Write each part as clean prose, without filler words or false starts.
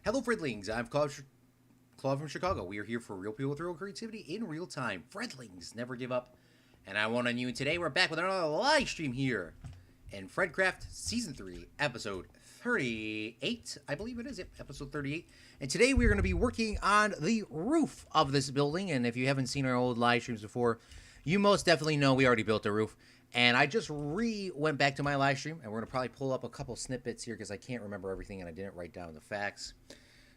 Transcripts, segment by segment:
Hello, Fredlings. I'm Claude from Chicago. We are here for real people with real creativity in real time. Fredlings, never give up. And I want on you. And today we're back with another live stream here in FredCraft Season 3, Episode 38. I believe it is, Episode 38. And today we're going to be working on the roof of this building. And if you haven't seen our old live streams before, you most definitely know we already built the roof. And I just went back to my live stream, and we're going to probably pull up a couple snippets here because I can't remember everything and I didn't write down the facts.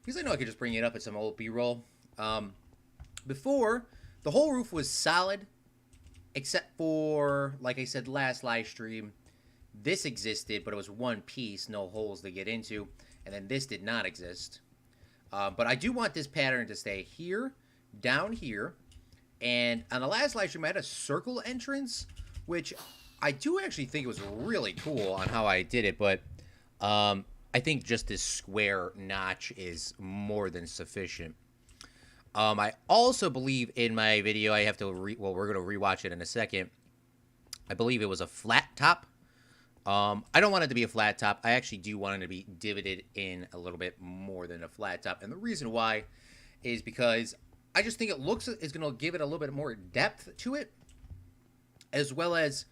Because I know I could just bring it up at some old B-roll. Before, the whole roof was solid, except for, like I said last live stream, this existed, but it was one piece, no holes to get into, and then this did not exist. But I do want this pattern to stay here, down here, and on the last live stream I had a circle entrance, which I do actually think it was really cool on how I did it, but I think just this square notch is more than sufficient. I also believe in my video, I have to, well, we're going to rewatch it in a second. I believe it was a flat top. I don't want it to be a flat top. I actually do want it to be divoted in a little bit more than a flat top. And the reason why is because I just think it's going to give it a little bit more depth to it. As well as,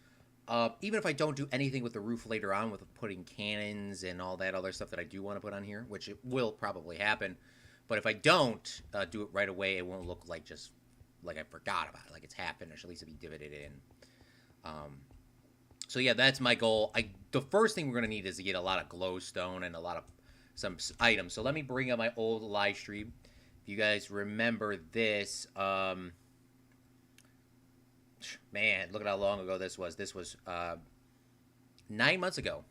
even if I don't do anything with the roof later on with putting cannons and all that other stuff that I do want to put on here, which it will probably happen. But if I don't do it right away, it won't look like just like I forgot about it, like it's happened. Or at least it'll be divoted in. So yeah, that's my goal. The first thing we're going to need is to get a lot of glowstone and some items. So let me bring up my old live stream. If you guys remember this, man, look at how long ago this was. This was 9 months ago.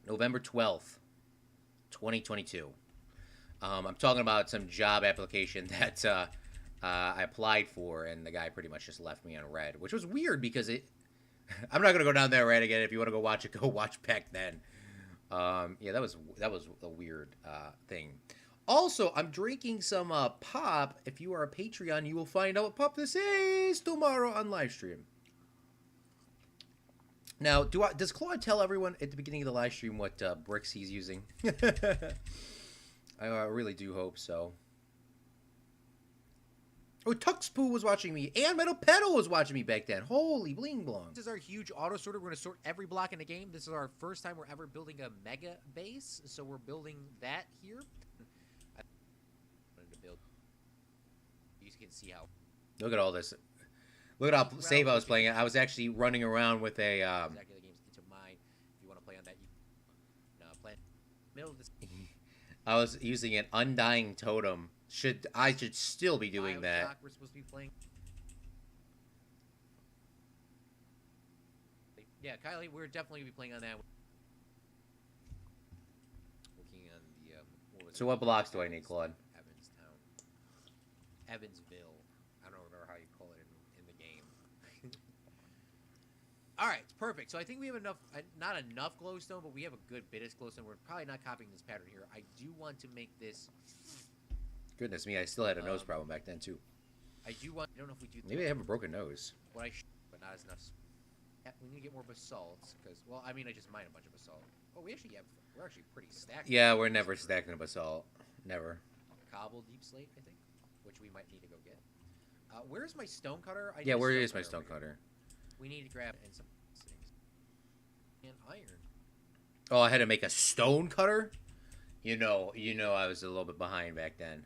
November 12th, 2022. I'm talking about some job application that I applied for, and the guy pretty much just left me on red, which was weird because I'm not going to go down there right again. If you want to go watch it, go watch back then. Yeah, that was a weird thing. Also, I'm drinking some pop. If you are a Patreon, you will find out what pop this is tomorrow on live stream. Now, does Claude tell everyone at the beginning of the live stream what bricks he's using? I really do hope so. Oh, Tuxpoo was watching me, and Metal Pedal was watching me back then. Holy bling blong. This is our huge auto sorter. We're going to sort every block in the game. This is our first time we're ever building a mega base, so we're building that here. You can see how. Look at all this. Look at how safe I was playing it. I was actually running around with a. Exactly the games into mind. If you want to play on that, you play middle of this. I was using an undying totem. I should still be doing that. We're supposed to be playing. Yeah, Kylie, we're definitely gonna be playing on that. Working on the. So what blocks do I need, Claude? Evansville. I don't remember how you call it in the game. Alright, it's perfect. So I think we have enough, not enough glowstone, but we have a good bit of glowstone. We're probably not copying this pattern here. I do want to make this... Goodness me, I still had a nose problem back then, too. I don't know if we do... Maybe I have a broken nose. What I should, but not as enough. We need to get more basalts, because, well, I mean, I just mined a bunch of basalt. Oh, we're actually pretty stacked. Yeah, we're never stacking a basalt. Never. Cobble deep slate, I think. Which we might need to go get. Where's my stone cutter? Yeah, where is my stone cutter? We need to grab and some things. And iron. Oh, I had to make a stone cutter? You know, I was a little bit behind back then.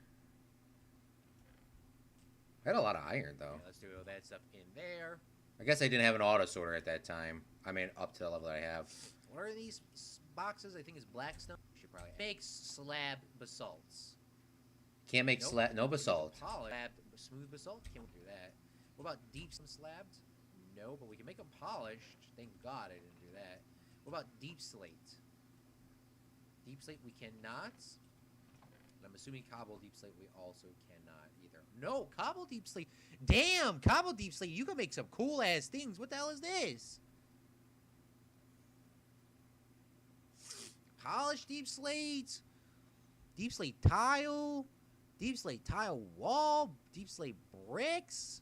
I had a lot of iron, though. Okay, let's do all that stuff in there. I guess I didn't have an auto sorter at that time. I mean, up to the level that I have. What are these boxes? I think it's black stone. We should probably make slab basalts. Can't make no basalt. Smooth basalt? Can't do that. What about deep slabs? No, but we can make them polished. Thank God I didn't do that. What about deep slate? Deep slate we cannot. And I'm assuming cobble deep slate we also cannot either. No, cobble deep slate. Damn, cobble deep slate. You can make some cool ass things. What the hell is this? Polished deep slate. Deep slate tile. Deep slate tile wall, deep slate bricks,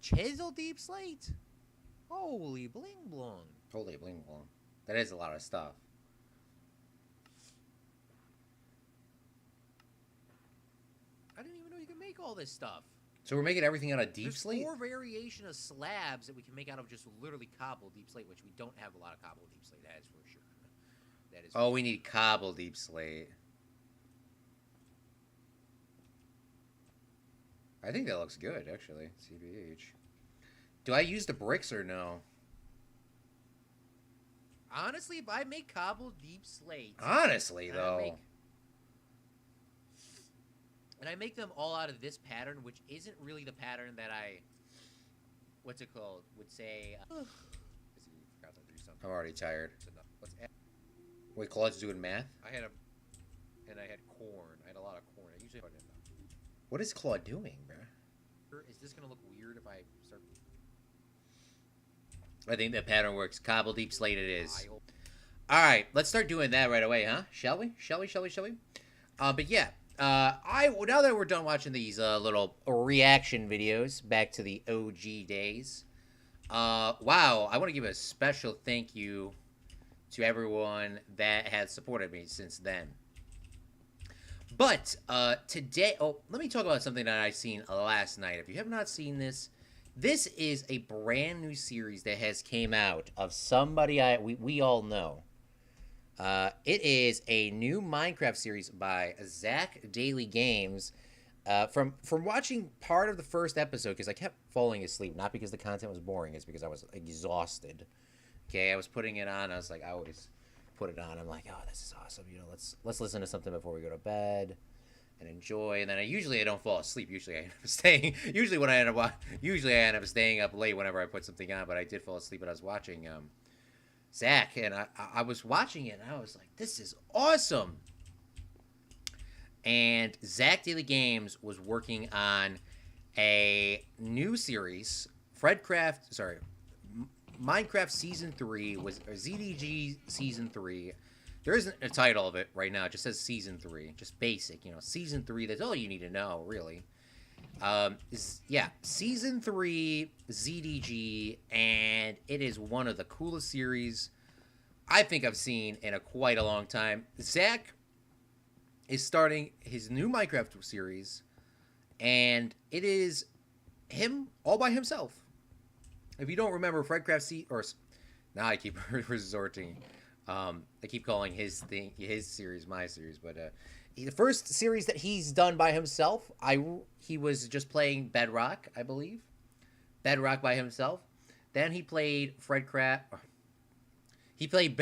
chisel deep slate. Holy bling blong. Holy bling blong. That is a lot of stuff. make all this stuff? So we're making everything out of deep There's slate? 4 variation of slabs that we can make out of just literally cobble deep slate, which we don't have a lot of cobble deep slate, that is for sure. That is. Oh, we need cobble deep slate. I think that looks good, actually. CBH. Do I use the bricks or no? Honestly, if I make cobble deep slate... Honestly, though... And I make them all out of this pattern, which isn't really the pattern that I... What's it called? Would say... forgot to do something. I'm already tired. Let's add... Wait, Claude's doing math? I had corn. I had a lot of corn. I usually put it in. What is Claude doing, bro? Is this going to look weird if I start... I think that pattern works. Cobble deep slate it is. Alright, let's start doing that right away, huh? Shall we? But yeah. Now that we're done watching these little reaction videos back to the OG days, wow, I want to give a special thank you to everyone that has supported me since then. But today, let me talk about something that I seen last night. If you have not seen this, this is a brand new series that has came out of somebody we all know. It is a new Minecraft series by Zach Daily Games. From watching part of the first episode, because I kept falling asleep, not because the content was boring, it's because I was exhausted. Okay, I was putting it on. I was like, I always put it on. I'm like, oh, this is awesome. You know, let's listen to something before we go to bed and enjoy. And then I don't fall asleep. Usually I end up staying. Usually I end up staying up late whenever I put something on. But I did fall asleep when I was watching Zach, and I was watching it, and I was like, this is awesome. And Zach Daily Games was working on a new series, Minecraft Season 3, or ZDG Season 3. There isn't a title of it right now, it just says Season 3, just basic, Season 3, that's all you need to know, really. Season 3 ZDG, and it is one of the coolest series I think I've seen in quite a long time. Zach is starting his new Minecraft series, and it is him all by himself. If you don't remember FredCraft now I keep resorting. I keep calling his series my series, but the first series that he's done by himself, he was just playing Bedrock, I believe. Bedrock by himself. Then he played FredCraft. He played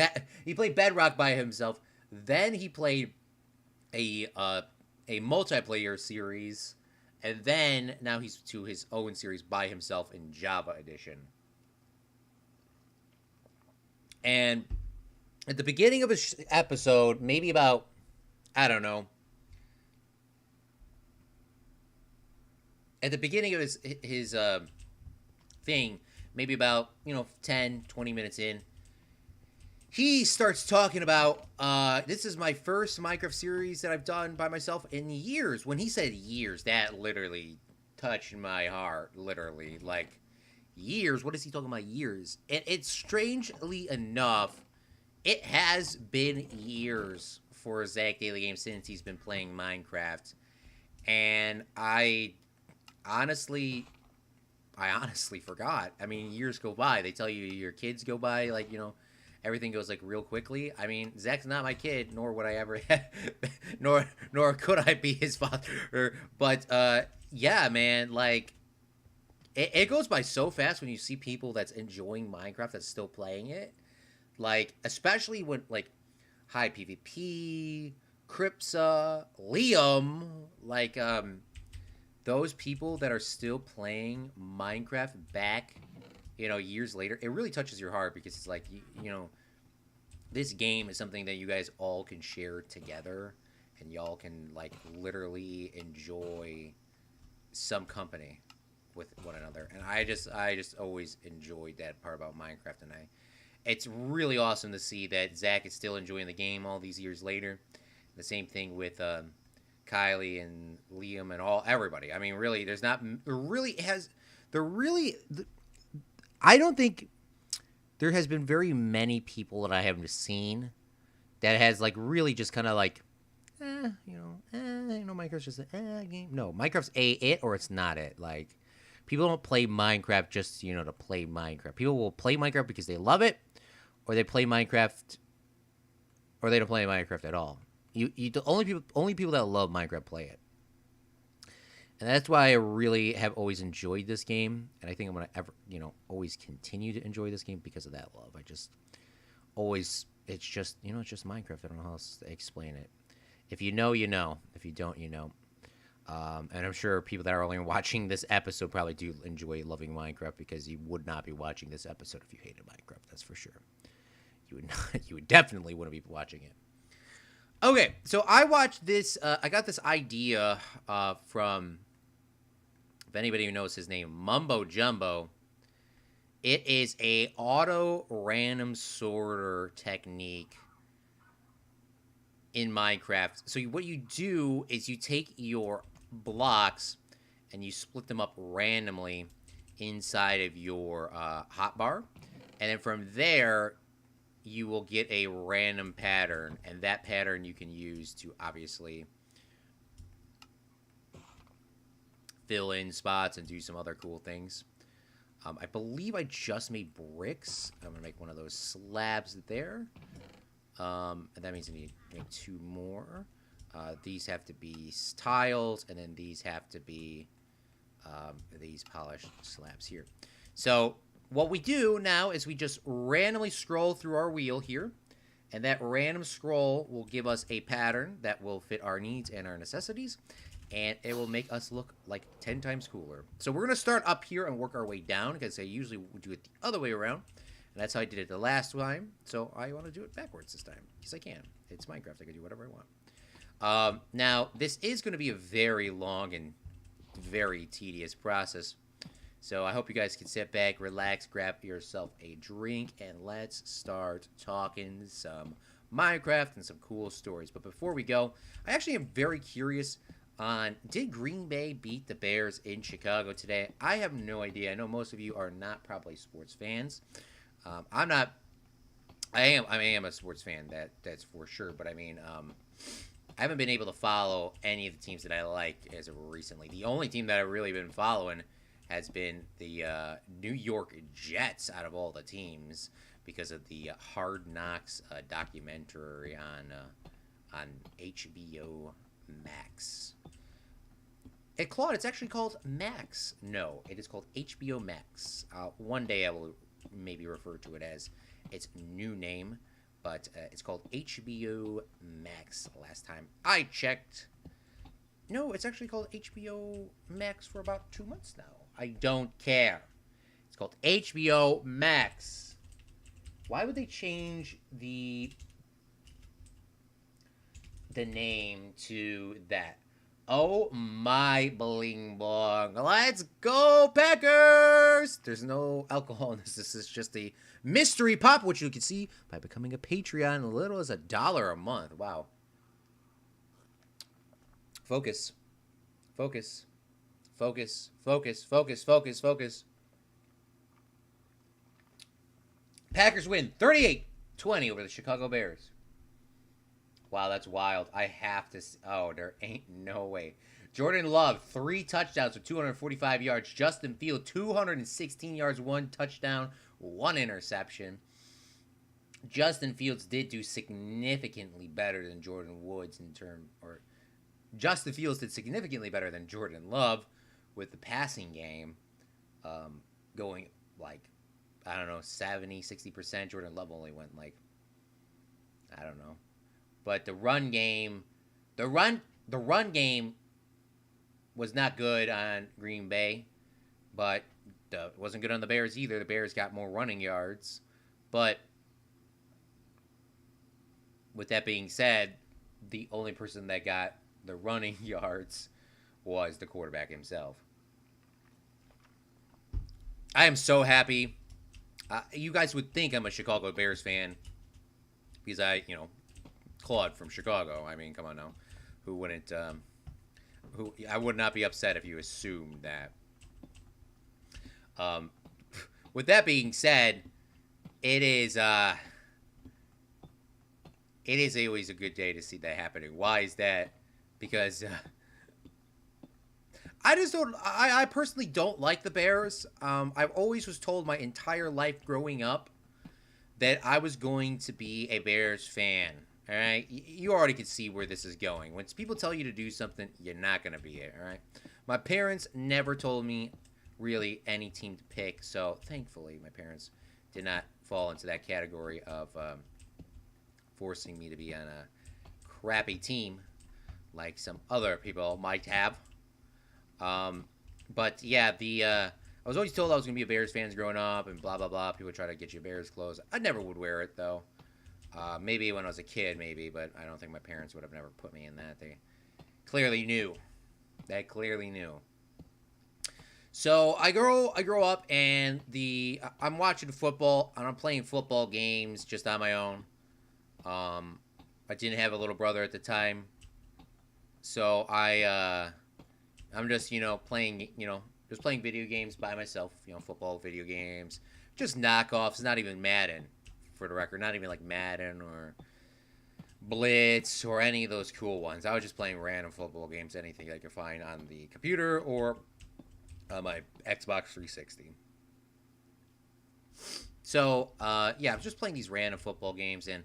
Bedrock by himself. Then he played a multiplayer series, and then now he's to his own series by himself in Java Edition. And at the beginning of his episode, maybe about, I don't know, at the beginning of his thing, maybe about 10, 20 minutes in, he starts talking about, this is my first Minecraft series that I've done by myself in years. When he said years, that literally touched my heart, literally. Like, years? What is he talking about, years? And it's strangely enough, it has been years for Zach Daily Games since he's been playing Minecraft. And I honestly forgot. I mean, years go by. They tell you your kids go by, like, everything goes like real quickly. I mean, Zach's not my kid, nor would I ever nor could I be his father. But yeah, man, like it goes by so fast when you see people that's enjoying Minecraft that's still playing it. Like, especially when like High PvP, Cripsa, Liam, like those people that are still playing Minecraft back, years later, it really touches your heart, because it's like, this game is something that you guys all can share together, and y'all can like literally enjoy some company with one another. And I just always enjoyed that part about Minecraft, and it's really awesome to see that Zach is still enjoying the game all these years later. The same thing with Kylie and Liam and everybody. I mean, really, I don't think there has been very many people that I haven't seen that has like really just kind of like Minecraft's just a game. No, Minecraft's it or it's not it. Like, people don't play Minecraft just, to play Minecraft. People will play Minecraft because they love it, or they play Minecraft, or they don't play Minecraft at all. The only people that love Minecraft play it. And that's why I really have always enjoyed this game, and I think I'm gonna always continue to enjoy this game because of that love. I just always, it's just Minecraft. I don't know how else to explain it. If you know, you know. If you don't, you know. And I'm sure people that are only watching this episode probably do enjoy loving Minecraft, because you would not be watching this episode if you hated Minecraft. That's for sure. You would not. You would definitely wouldn't be watching it. Okay, so I watched this. I got this idea from, if anybody who knows his name, Mumbo Jumbo. It is a auto random sorter technique in Minecraft. So what you do is you take your blocks and you split them up randomly inside of your hotbar, and then from there you will get a random pattern, and that pattern you can use to obviously fill in spots and do some other cool things. I believe I just made bricks. I'm gonna make one of those slabs there. And that means I need to make 2 more. These have to be tiles, and then these have to be these polished slabs here. So what we do now is we just randomly scroll through our wheel here, and that random scroll will give us a pattern that will fit our needs and our necessities, and it will make us look like 10 times cooler. So we're going to start up here and work our way down, because I usually would do it the other way around. And that's how I did it the last time. So I want to do it backwards this time, because I can. It's Minecraft. I can do whatever I want. Now, this is going to be a very long and very tedious process. So I hope you guys can sit back, relax, grab yourself a drink, and let's start talking some Minecraft and some cool stories. But before we go, I actually am very curious on, did Green Bay beat the Bears in Chicago today? I have no idea. I know most of you are not probably sports fans. I'm not. I am a sports fan. That's for sure. But I mean, I haven't been able to follow any of the teams that I like as of recently. The only team that I've really been following has been the New York Jets out of all the teams, because of the Hard Knocks documentary on HBO Max. Hey, Claude, it's actually called Max. No, it is called HBO Max. One day I will maybe refer to it as its new name, but it's called HBO Max last time I checked. No, it's actually called HBO Max for about 2 months now. I don't care. It's called HBO Max. Why would they change the name to that? Oh my bling bong. Let's go, Packers! There's no alcohol in this. This is just a mystery pop, which you can see by becoming a Patreon, as little as $1 a month. Wow. Focus. Focus. Focus. Focus. Focus. Focus. Focus. Packers win 38-20 over the Chicago Bears. Wow, that's wild. I have to... Oh, there ain't no way. Jordan Love, 3 touchdowns with 245 yards. Justin Field, 216 yards, 1 touchdown, 1 interception. Justin Fields did do significantly better than Jordan Woods in term... Or Justin Fields did significantly better than Jordan Love with the passing game. Going, like, I don't know, 70, 60%. Jordan Love only went, like, I don't know. But the run game was not good on Green Bay, but it wasn't good on the Bears either. The Bears got more running yards. But with that being said, the only person that got the running yards was the quarterback himself. I am so happy. You guys would think I'm a Chicago Bears fan because Claude from Chicago. I mean, come on now. Who wouldn't? I would not be upset if you assumed that. With that being said, it it is always a good day to see that happening. Why is that? Because I just don't. I personally don't like the Bears. I've always was told my entire life growing up that I was going to be a Bears fan. All right, you already can see where this is going. When people tell you to do something, you're not gonna be it. All right. My parents never told me really any team to pick, so thankfully my parents did not fall into that category of forcing me to be on a crappy team like some other people might have. But yeah, I was always told I was gonna be a Bears fan growing up, and blah blah blah. People try to get you Bears clothes. I never would wear it though. Maybe when I was a kid, maybe, but I don't think my parents would have never put me in that. They clearly knew. They clearly knew. So I grow up, and I'm watching football, and I'm playing football games just on my own. I didn't have a little brother at the time, so I'm just playing just playing video games by myself. Football video games, just knockoffs. Not even Madden, for the record. Not even like Madden or Blitz or any of those cool ones. I was just playing random football games, anything I could find on the computer or my Xbox 360. So yeah, I was just playing these random football games, and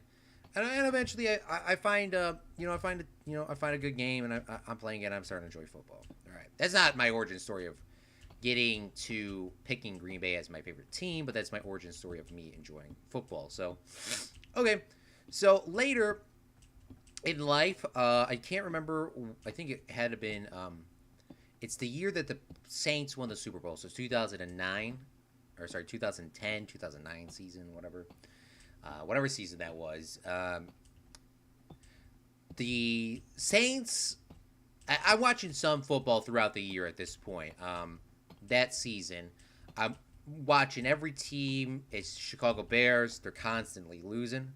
eventually I find I find a good game, and I'm playing it, and I'm starting to enjoy football. All right, that's not my origin story of getting to picking Green Bay as my favorite team, but that's my origin story of me enjoying football. So okay, so later in life, I can't remember. I think it had to been. It's the year that the Saints won the Super Bowl. So it's 2009, or sorry, 2010, 2009 season, whatever season that was. The Saints. I'm watching some football throughout the year at this point. That season, I'm watching every team. It's Chicago Bears. They're constantly losing.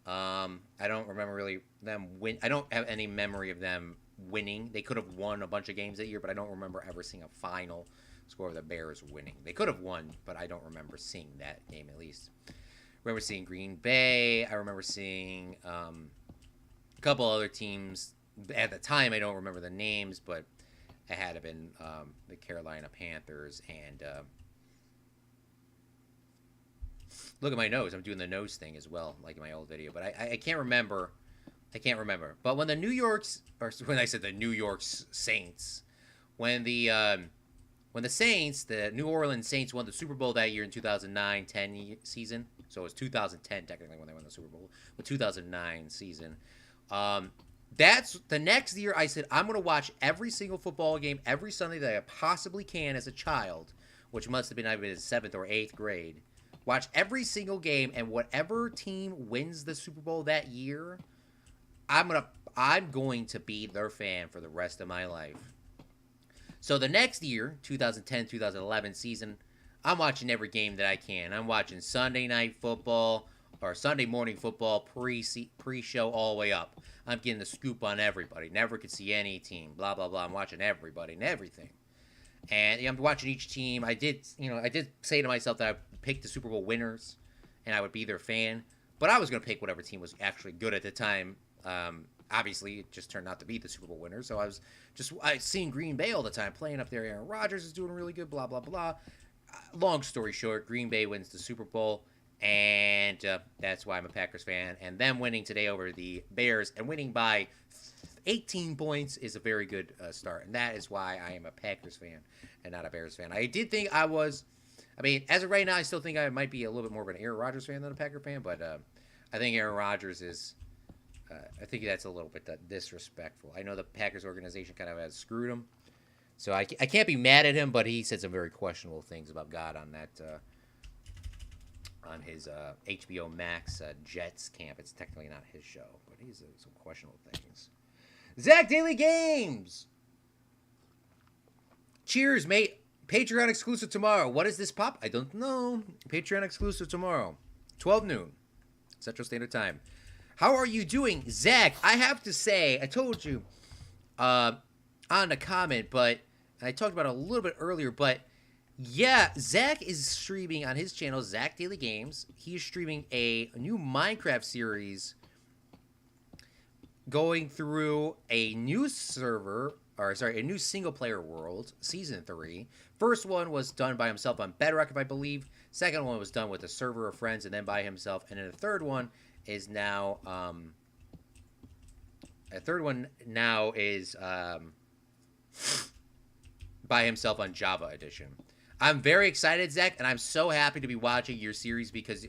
I don't remember really them win. I don't have any memory of them winning. They could have won a bunch of games that year, but I don't remember ever seeing a final score of the Bears winning. They could have won, but I don't remember seeing that game at least. I remember seeing Green Bay. I remember seeing a couple other teams. At the time, I don't remember the names, but it had to have been the Carolina Panthers and look at my nose. I'm doing the nose thing as well, like in my old video. But I can't remember. I can't remember. But when when I said the New York Saints, when the Saints, the New Orleans Saints won the Super Bowl that year in 2009-10 season. So it was 2010 technically when they won the Super Bowl. But 2009 season. That's the next year I said, I'm going to watch every single football game every Sunday that I possibly can as a child, which must have been either in 7th or 8th grade. Watch every single game, and whatever team wins the Super Bowl that year, I'm going to be their fan for the rest of my life. So the next year, 2010-2011 season, I'm watching every game that I can. I'm watching Sunday night football or Sunday morning football pre-show all the way up. I'm getting the scoop on everybody. Never could see any team. Blah blah blah. I'm watching everybody and everything. And I'm watching each team. I did say to myself that I would pick the Super Bowl winners, and I would be their fan. But I was going to pick whatever team was actually good at the time. Obviously, it just turned out to be the Super Bowl winners. So I seen Green Bay all the time playing up there. Aaron Rodgers is doing really good. Blah blah blah. Long story short, Green Bay wins the Super Bowl. And that's why I'm a Packers fan. And them winning today over the Bears and winning by 18 points is a very good start. And that is why I am a Packers fan and not a Bears fan. I did think as of right now, I still think I might be a little bit more of an Aaron Rodgers fan than a Packer fan. But I think Aaron Rodgers is, I think that's a little bit disrespectful. I know the Packers organization kind of has screwed him. So I can't be mad at him, but he said some very questionable things about God on that on his HBO Max Jets camp. It's technically not his show, but he's some questionable things. Zach Daily Games! Cheers, mate. Patreon exclusive tomorrow. What is this pop? I don't know. Patreon exclusive tomorrow. 12 noon. Central Standard Time. How are you doing, Zach? I have to say, I told you on the comment, but I talked about it a little bit earlier, but yeah, Zach is streaming on his channel, Zach Daily Games. He is streaming a new Minecraft series going through a new server, or sorry, a new single player world, season 3. First one was done by himself on Bedrock, if I believe. Second one was done with a server of friends and then by himself. And then the third one is now, by himself on Java Edition. I'm very excited, Zach, and I'm so happy to be watching your series because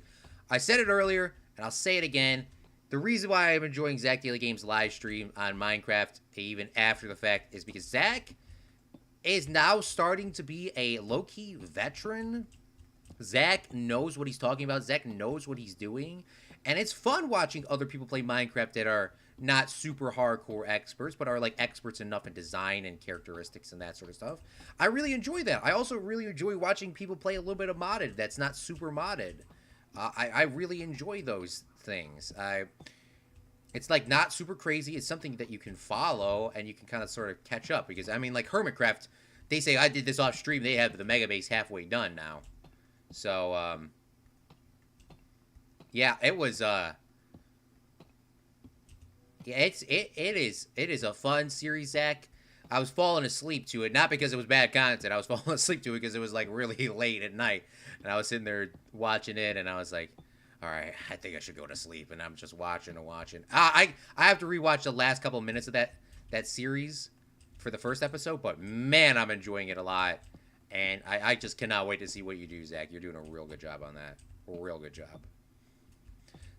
I said it earlier, and I'll say it again. The reason why I'm enjoying Zach Daily Games live stream on Minecraft, even after the fact, is because Zach is now starting to be a low-key veteran. Zach knows what he's talking about. Zach knows what he's doing. And it's fun watching other people play Minecraft that are not super hardcore experts, but are like experts enough in design and characteristics and that sort of stuff. I really enjoy that. I also really enjoy watching people play a little bit of modded that's not super modded. I really enjoy those things. It's like not super crazy. It's something that you can follow and you can kind of sort of catch up. Because, I mean, like Hermitcraft, they say I did this off stream. They have the mega base halfway done now. So, yeah, it was, yeah, it is a fun series, Zach. I was falling asleep to it, not because it was bad content. I was falling asleep to it because it was like really late at night, and I was sitting there watching it, and I was like, "All right, I think I should go to sleep." And I'm just watching and watching. I have to rewatch the last couple of minutes of that series for the first episode, but man, I'm enjoying it a lot, and I just cannot wait to see what you do, Zach. You're doing a real good job on that. A real good job.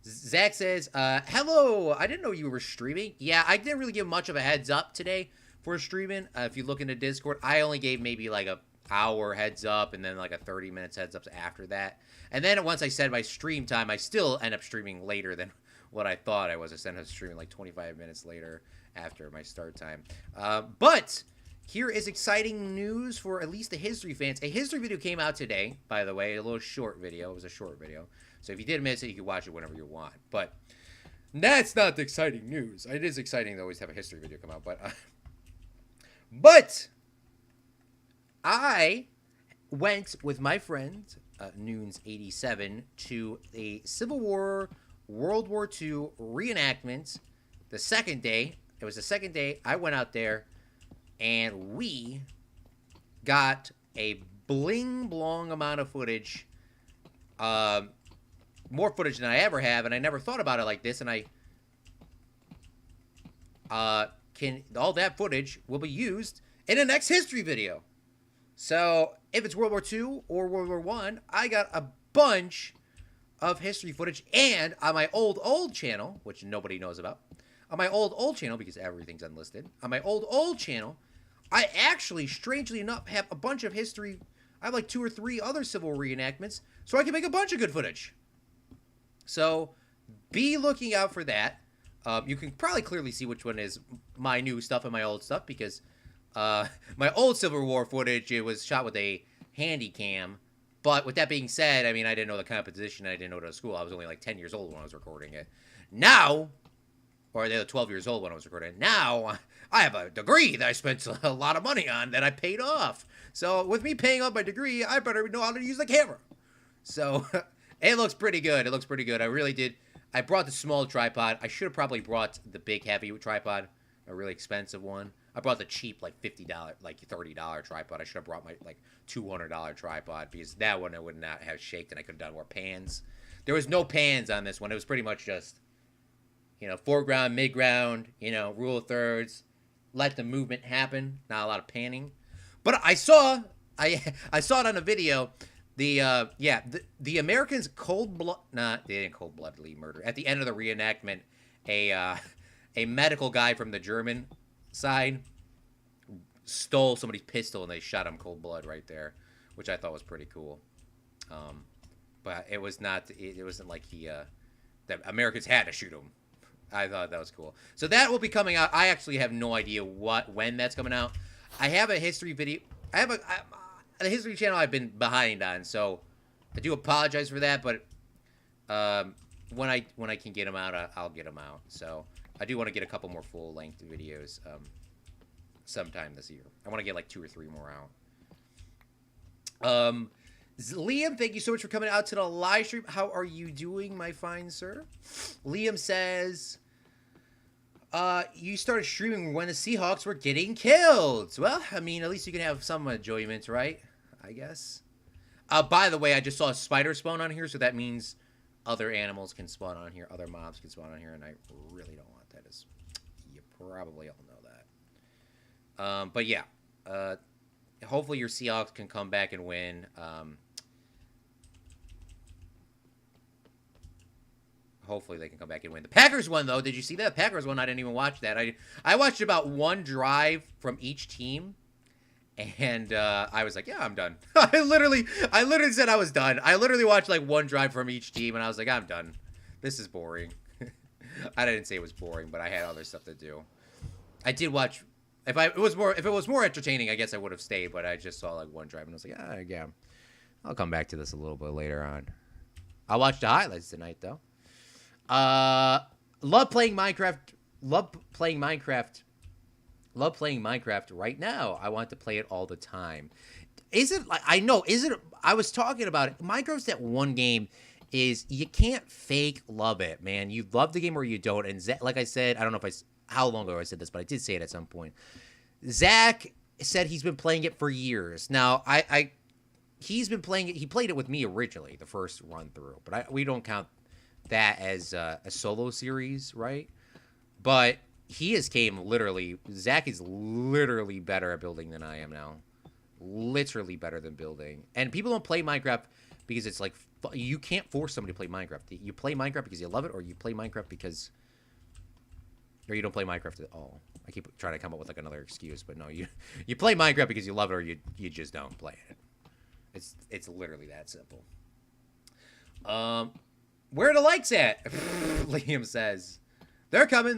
Zach says, hello, I didn't know you were streaming. Yeah, I didn't really give much of a heads up today for streaming. If you look into Discord, I only gave maybe like a hour heads up and then like a 30 minutes heads up after that. And then once I said my stream time, I still end up streaming later than what I thought I was. I ended up streaming like 25 minutes later after my start time. But here is exciting news for at least the history fans. A history video came out today, by the way, a little short video. It was a short video. So if you did miss it, you can watch it whenever you want. But that's not the exciting news. It is exciting to always have a history video come out. But I went with my friend, Noons87, to a Civil War, World War II reenactment. The second day, it was the second day, I went out there, and we got a bling-blong amount of footage. More footage than I ever have, and I never thought about it like this, and all that footage will be used in the next history video. So, if it's World War II or World War I, I got a bunch of history footage, and on my old channel, which nobody knows about, on my old channel, because everything's unlisted, on my old channel, I actually, strangely enough, have a bunch of history. I have like 2 or 3 other Civil War reenactments, so I can make a bunch of good footage. So, be looking out for that. You can probably clearly see which one is my new stuff and my old stuff, because my old Civil War footage, it was shot with a handy cam. But with that being said, I mean, I didn't know the composition. I didn't know it was school. I was only like 10 years old when I was recording it. Now, or they were 12 years old when I was recording it. Now, I have a degree that I spent a lot of money on that I paid off. So, with me paying off my degree, I better know how to use the camera. So, it looks pretty good. It looks pretty good. I really did. I brought the small tripod. I should have probably brought the big heavy tripod, a really expensive one. I brought the cheap, like $50, like $30 tripod. I should have brought my, like, $200 tripod, because that one I would not have shaked, and I could have done more pans. There was no pans on this one. It was pretty much just, you know, foreground, midground, you know, rule of thirds, let the movement happen, not a lot of panning. But I saw it on a video. The Americans they didn't cold-bloodedly murder. At the end of the reenactment, a medical guy from the German side stole somebody's pistol and they shot him cold blood right there, which I thought was pretty cool. But it was not. It wasn't like the Americans had to shoot him. I thought that was cool. So that will be coming out. I actually have no idea when that's coming out. I have a history video. I have a history channel I've been behind on, so I do apologize for that. But when I can get them out, I'll get them out. So I do want to get a couple more full-length videos sometime this year. I want to get like 2 or 3 more out. Liam, thank you so much for coming out to the live stream. How are you doing, my fine sir? Liam says, You started streaming when the Seahawks were getting killed. Well, I mean, at least you can have some enjoyment, right? I guess. By the way, I just saw a spider spawn on here, so that means other animals can spawn on here, other mobs can spawn on here, and I really don't want that. As you probably all know that. But yeah, hopefully your Seahawks can come back and win. Hopefully they can come back and win. The Packers won, though. Did you see that? Packers won. I didn't even watch that. I watched about one drive from each team, and I was like, yeah, I'm done. I literally said I was done. I literally watched like one drive from each team, and I was like, I'm done. This is boring. I didn't say it was boring, but I had other stuff to do. I did watch. If it was more entertaining, I guess I would have stayed. But I just saw like one drive, and I was like, yeah, I'll come back to this a little bit later on. I'll watch the highlights tonight, though. Love playing Minecraft. Love playing Minecraft right now. I want to play it all the time. Is it like, I know, is it, I was talking about it. Minecraft's that one game is you can't fake love it, man. You love the game or you don't. And like I said, I don't know how long ago I said this, but I did say it at some point. Zach said he's been playing it for years. Now, he's been playing it. He played it with me originally, the first run through, but we don't count that as a solo series, right? But Zach is literally better at building than I am now. Literally better than building. And people don't play Minecraft because it's like, you can't force somebody to play Minecraft. You play Minecraft because you love it, or you play Minecraft because, or you don't play Minecraft at all. I keep trying to come up with like another excuse, but no, you play Minecraft because you love it, or you just don't play it. It's literally that simple. Where are the likes at? Liam says. They're coming.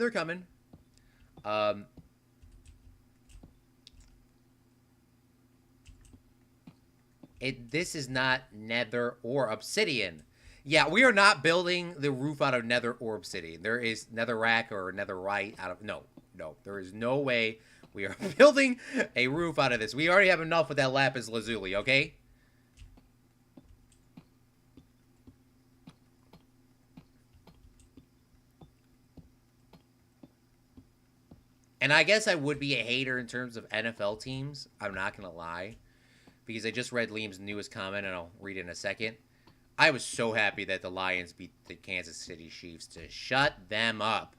This is not nether or obsidian. Yeah, we are not building the roof out of nether or obsidian. There is netherrack or netherite out of... No. There is no way we are building a roof out of this. We already have enough with that lapis lazuli, okay? And I guess I would be a hater in terms of NFL teams. I'm not going to lie. Because I just read Liam's newest comment, and I'll read it in a second. I was so happy that the Lions beat the Kansas City Chiefs to shut them up.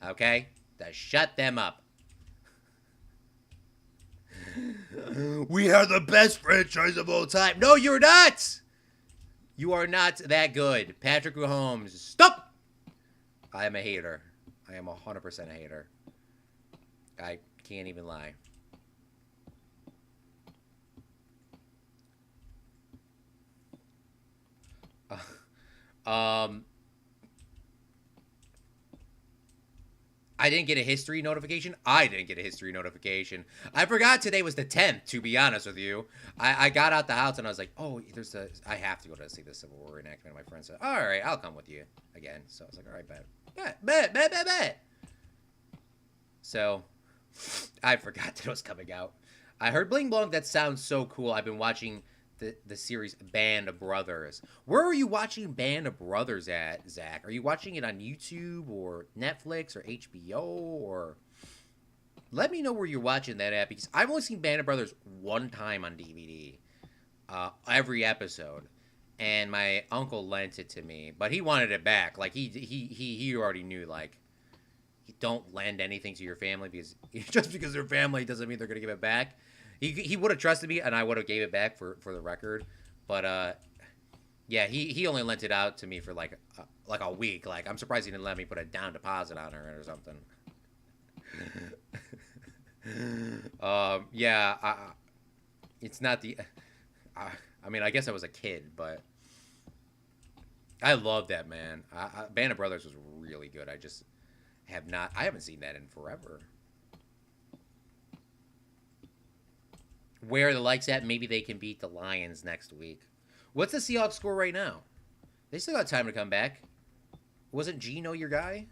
Okay? To shut them up. We are the best franchise of all time. No, you're not! You are not that good. Patrick Mahomes, stop! I am a hater. I am 100% a hater. I can't even lie. I didn't get a history notification. I didn't get a history notification. I forgot today was the 10th, to be honest with you. I got out the house and I was like, oh, I have to go to see the Civil War reenactment. My friend said, all right, I'll come with you again. So I was like, all right, bet. So I forgot that it was coming out. I heard Bling Blong. That sounds so cool. I've been watching the series Band of Brothers. Where are you watching Band of Brothers at, Zach? Are you watching it on YouTube or Netflix or HBO? Or let me know where you're watching that at, because I've only seen Band of Brothers one time on DVD, every episode, and my uncle lent it to me, but he wanted it back. Like he already knew, like, don't lend anything to your family because just because they're family doesn't mean they're gonna give it back. He would have trusted me, and I would have gave it back for the record. But yeah, he only lent it out to me for like a week. Like, I'm surprised he didn't let me put a down deposit on her or something. Yeah, it's not the. I mean, I guess I was a kid, but I love that, man. Band of Brothers was really good. I just I haven't seen that in forever. Where are the likes at? Maybe they can beat the Lions next week. What's the Seahawks score right now? They still got time to come back. Wasn't Geno your guy?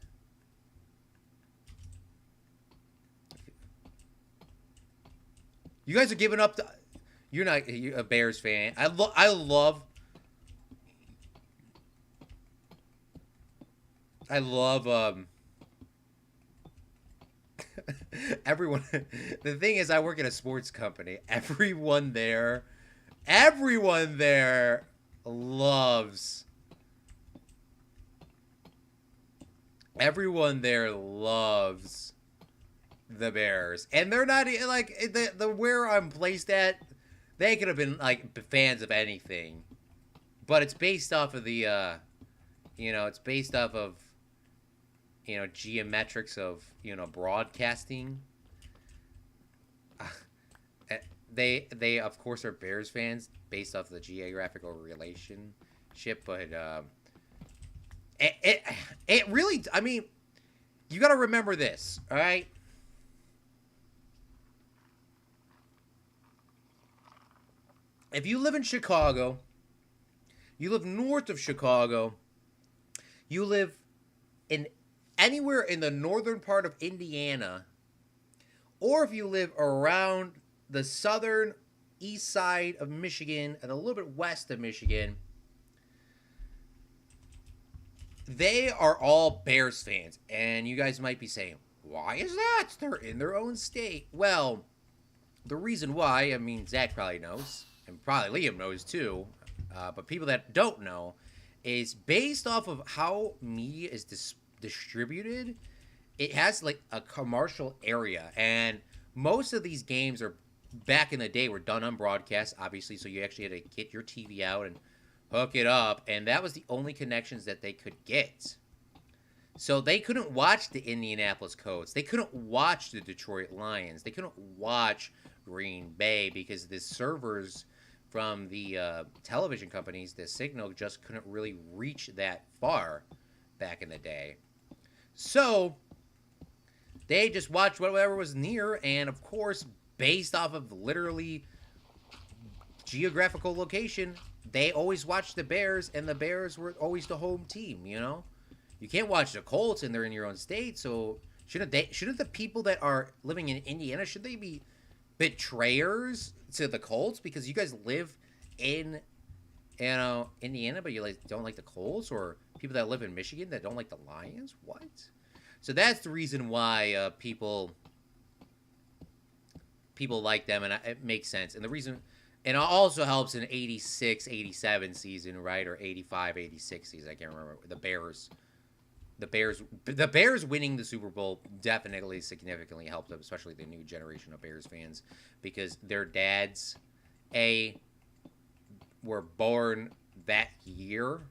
You guys are giving up. You're not a Bears fan. I love. everyone. The thing is, I work at a sports company. Everyone there loves. Everyone there loves the Bears, and they're not like the where I'm placed at. They could have been like fans of anything, but it's based off of the, it's based off of, geometrics of broadcasting. They of course are Bears fans based off the geographical relationship, but it really, I mean, you got to remember this, all right? If you live in Chicago, you live north of Chicago, you live in anywhere in the northern part of Indiana, or if you live around the southern east side of Michigan and a little bit west of Michigan, they are all Bears fans. And you guys might be saying, why is that? They're in their own state. Well, the reason why, I mean, Zach probably knows, and probably Liam knows too, but people that don't know, is based off of how media is distributed, it has like a commercial area. And most of these games are, back in the day, were done on broadcast, obviously, so you actually had to get your TV out and hook it up, and that was the only connections that they could get. So they couldn't watch the Indianapolis Colts. They couldn't watch the Detroit Lions. They couldn't watch Green Bay because the servers from the television companies, the signal just couldn't really reach that far back in the day. So they just watched whatever was near, and of course, based off of literally geographical location, they always watched the Bears, and the Bears were always the home team, You can't watch the Colts, and they're in your own state, so shouldn't the people that are living in Indiana, should they be betrayers to the Colts because you guys live in, Indiana, but you don't like the Colts, or people that live in Michigan that don't like the Lions? What? So that's the reason why people like them, and it makes sense. And the reason, and it also helps in 86, 87 season, right? Or 85, 86 season. I can't remember. The Bears winning the Super Bowl definitely significantly helped them, especially the new generation of Bears fans, because their dads, were born that year,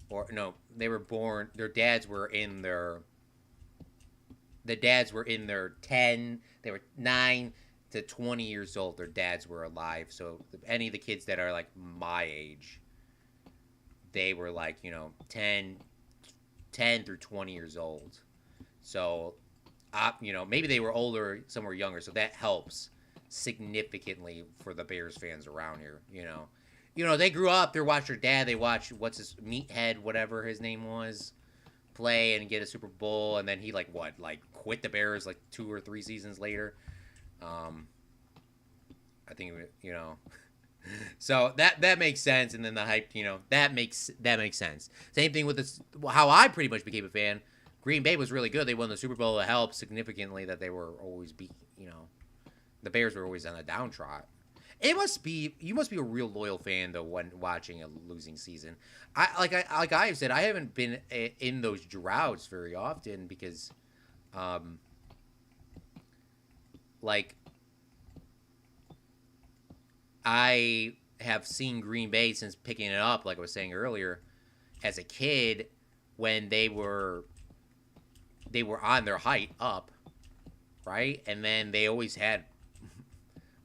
or no, they were born. Their dads were in their. The dads were in their 10. They were 9 to 20 years old. Their dads were alive. So any of the kids that are like my age, they were like 10 through 20 years old. So, maybe they were older, some were younger. So that helps significantly for the Bears fans around here. They grew up. They watched their dad. They watched Meathead, whatever his name was, play and get a Super Bowl, and then he quit the Bears 2 or 3 seasons later. I think so that makes sense, and then the hype, that makes sense. Same thing with this, how I pretty much became a fan. Green Bay was really good. They won the Super Bowl. It helped significantly that they were always the Bears were always on a downtrot. You must be a real loyal fan though when watching a losing season. I've said, I haven't been in those droughts very often because, I have seen Green Bay since picking it up, like I was saying earlier, as a kid when they were on their height up, right? And then they always had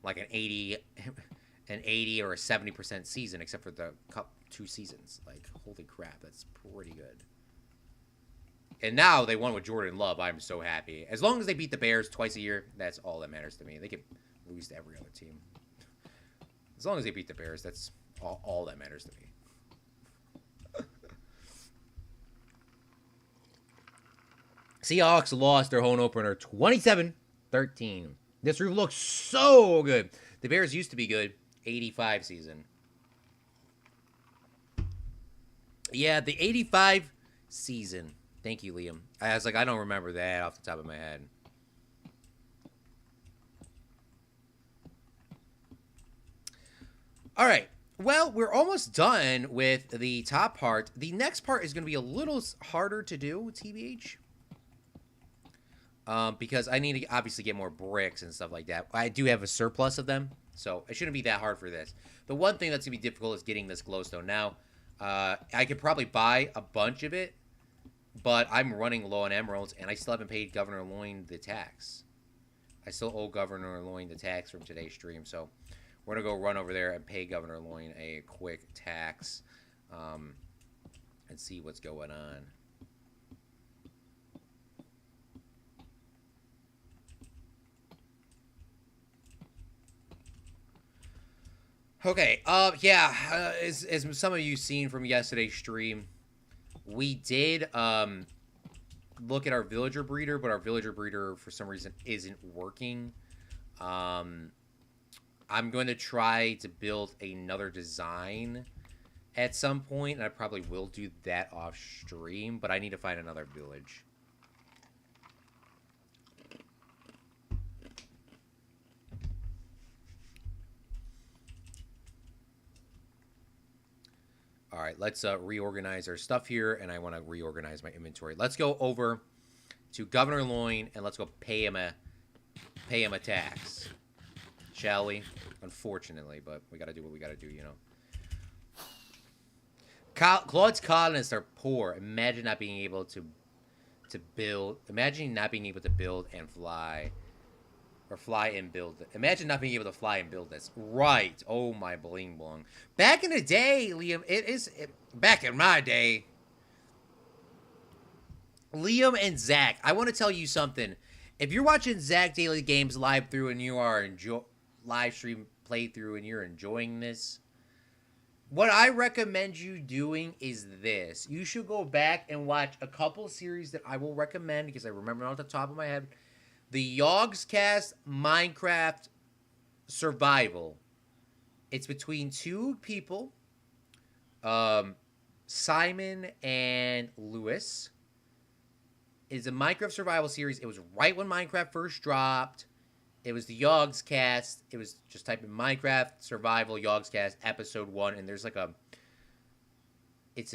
like an 80 or a 70% season, except for the cup 2 seasons. Holy crap, that's pretty good. And now they won with Jordan Love. I'm so happy. As long as they beat the Bears twice a year, that's all that matters to me. They could lose to every other team. As long as they beat the Bears, that's all that matters to me. Seahawks lost their home opener 27-13. This roof looks so good. The Bears used to be good. 85 season. Yeah, the 85 season. Thank you, Liam. I was I don't remember that off the top of my head. All right. Well, we're almost done with the top part. The next part is going to be a little harder to do, TBH. Because I need to obviously get more bricks and stuff like that. I do have a surplus of them, so it shouldn't be that hard for this. The one thing that's going to be difficult is getting this glowstone. Now, I could probably buy a bunch of it, but I'm running low on emeralds, and I still haven't paid Governor Loin the tax. I still owe Governor Loin the tax from today's stream, so we're going to go run over there and pay Governor Loin a quick tax and see what's going on. Okay, as some of you seen from yesterday's stream, we did look at our villager breeder, but our villager breeder for some reason isn't working. I'm going to try to build another design at some point, and I probably will do that off stream, but I need to find another village. All right, let's reorganize our stuff here, and I want to reorganize my inventory. Let's go over to Governor Loin, and let's go pay him a tax, shall we? Unfortunately, but we got to do what we got to do, you know. Claude's colonists are poor. Imagine not being able to build. Imagine not being able to build and fly. Or fly and build. Imagine not being able to fly and build this. Right. Oh, my bling blong. Back in the day, Liam, back in my day, Liam and Zach, I want to tell you something. If you're watching Zach Daily Games live through and you are live stream playthrough and you're enjoying this, what I recommend you doing is this. You should go back and watch a couple series that I will recommend because I remember off the top of my head. The Yogscast Minecraft Survival. It's between two people, Simon and Lewis. It's a Minecraft Survival series. It was right when Minecraft first dropped. It was the Yogscast. It was just type in Minecraft Survival Yogscast Episode 1, and there's like it's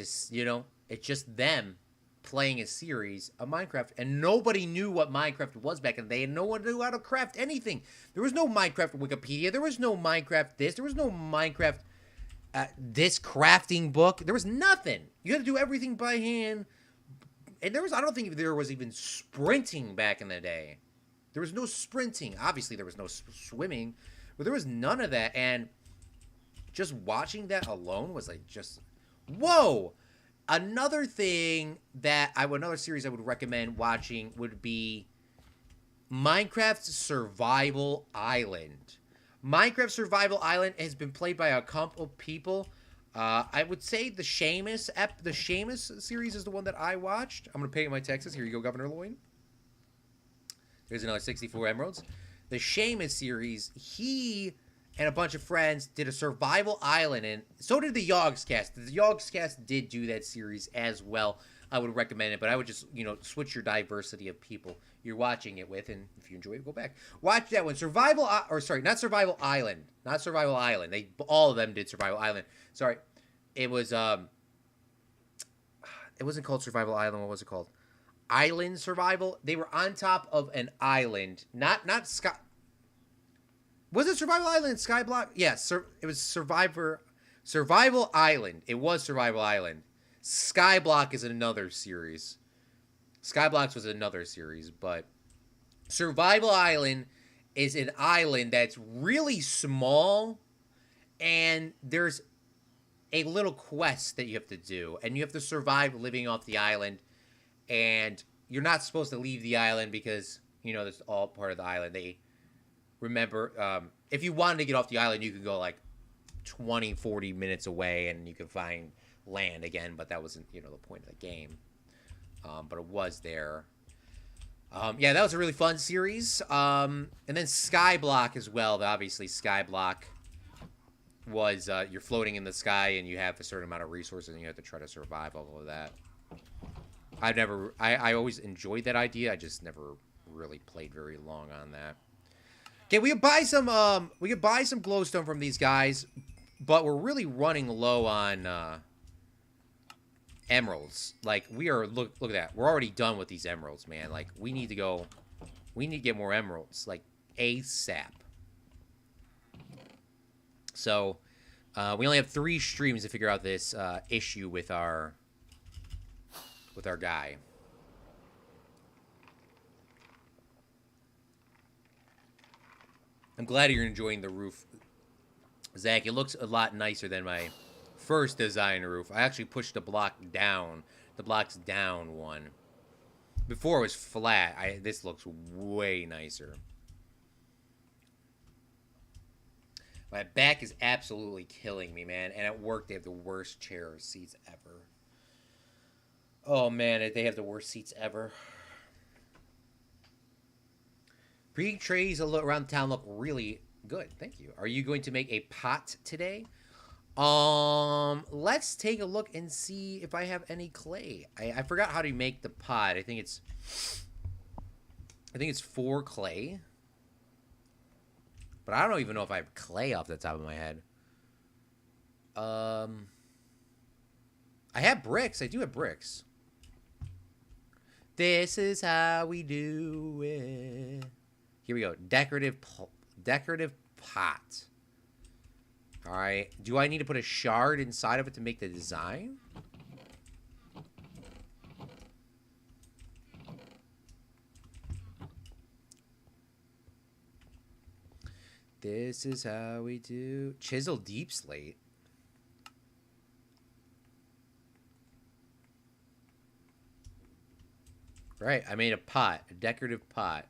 just them playing a series of Minecraft, and nobody knew what Minecraft was back in the day, and no one knew how to craft anything. There was no Minecraft Wikipedia. There was no Minecraft this. There was no Minecraft this crafting book. There was nothing. You had to do everything by hand, and I don't think there was even sprinting back in the day. There was no sprinting. Obviously, there was no swimming, but there was none of that, and just watching that alone was like just, whoa! Another thing another series I would recommend watching would be Minecraft Survival Island. Minecraft Survival Island has been played by a couple of people. I would say the Seamus series is the one that I watched. I'm going to pay my taxes. Here you go, Governor Loin. There's another 64 emeralds. The Seamus series, he and a bunch of friends did a survival island, and so did the Yogscast. The Yogscast did do that series as well. I would recommend it, but I would just, switch your diversity of people you're watching it with, and if you enjoy it, go back. Watch that one. Not Survival Island. Not Survival Island. All of them did Survival Island. Sorry. It was, it wasn't called Survival Island. What was it called? Island Survival. They were on top of an island. Not Sky... Was it Survival Island Skyblock? Yes, it was Survival Island. It was Survival Island. Skyblock is another series. Skyblocks was another series, but Survival Island is an island that's really small, and there's a little quest that you have to do, and you have to survive living off the island, and you're not supposed to leave the island because, that's all part of the island. Remember, if you wanted to get off the island, you could go like 20, 40 minutes away and you could find land again, but that wasn't, the point of the game. But it was there. Yeah, that was a really fun series. And then Skyblock as well. Obviously, Skyblock was you're floating in the sky and you have a certain amount of resources and you have to try to survive all of that. I always enjoyed that idea. I just never really played very long on that. Okay, we could buy some glowstone from these guys. but we're really running low on emeralds. Like, we are, look at that. We're already done with these emeralds, man. Like, we need to get more emeralds, like, ASAP. So, we only have 3 streams to figure out this issue with our guy. I'm glad you're enjoying the roof, Zach. It looks a lot nicer than my first design roof. I actually pushed the block down. The block's down one. Before it was flat. This looks way nicer. My back is absolutely killing me, man. And at work, they have the worst chair seats ever. Oh, man, they have the worst seats ever. Pre trays around town look really good. Thank you. Are you going to make a pot today? Let's take a look and see if I have any clay. I forgot how to make the pot. I think it's 4 clay. But I don't even know if I have clay off the top of my head. I have bricks. I do have bricks. This is how we do it. Here we go. Decorative pot. All right. Do I need to put a shard inside of it to make the design? This is how we do. Chisel deep slate. Right. I made a pot. A decorative pot.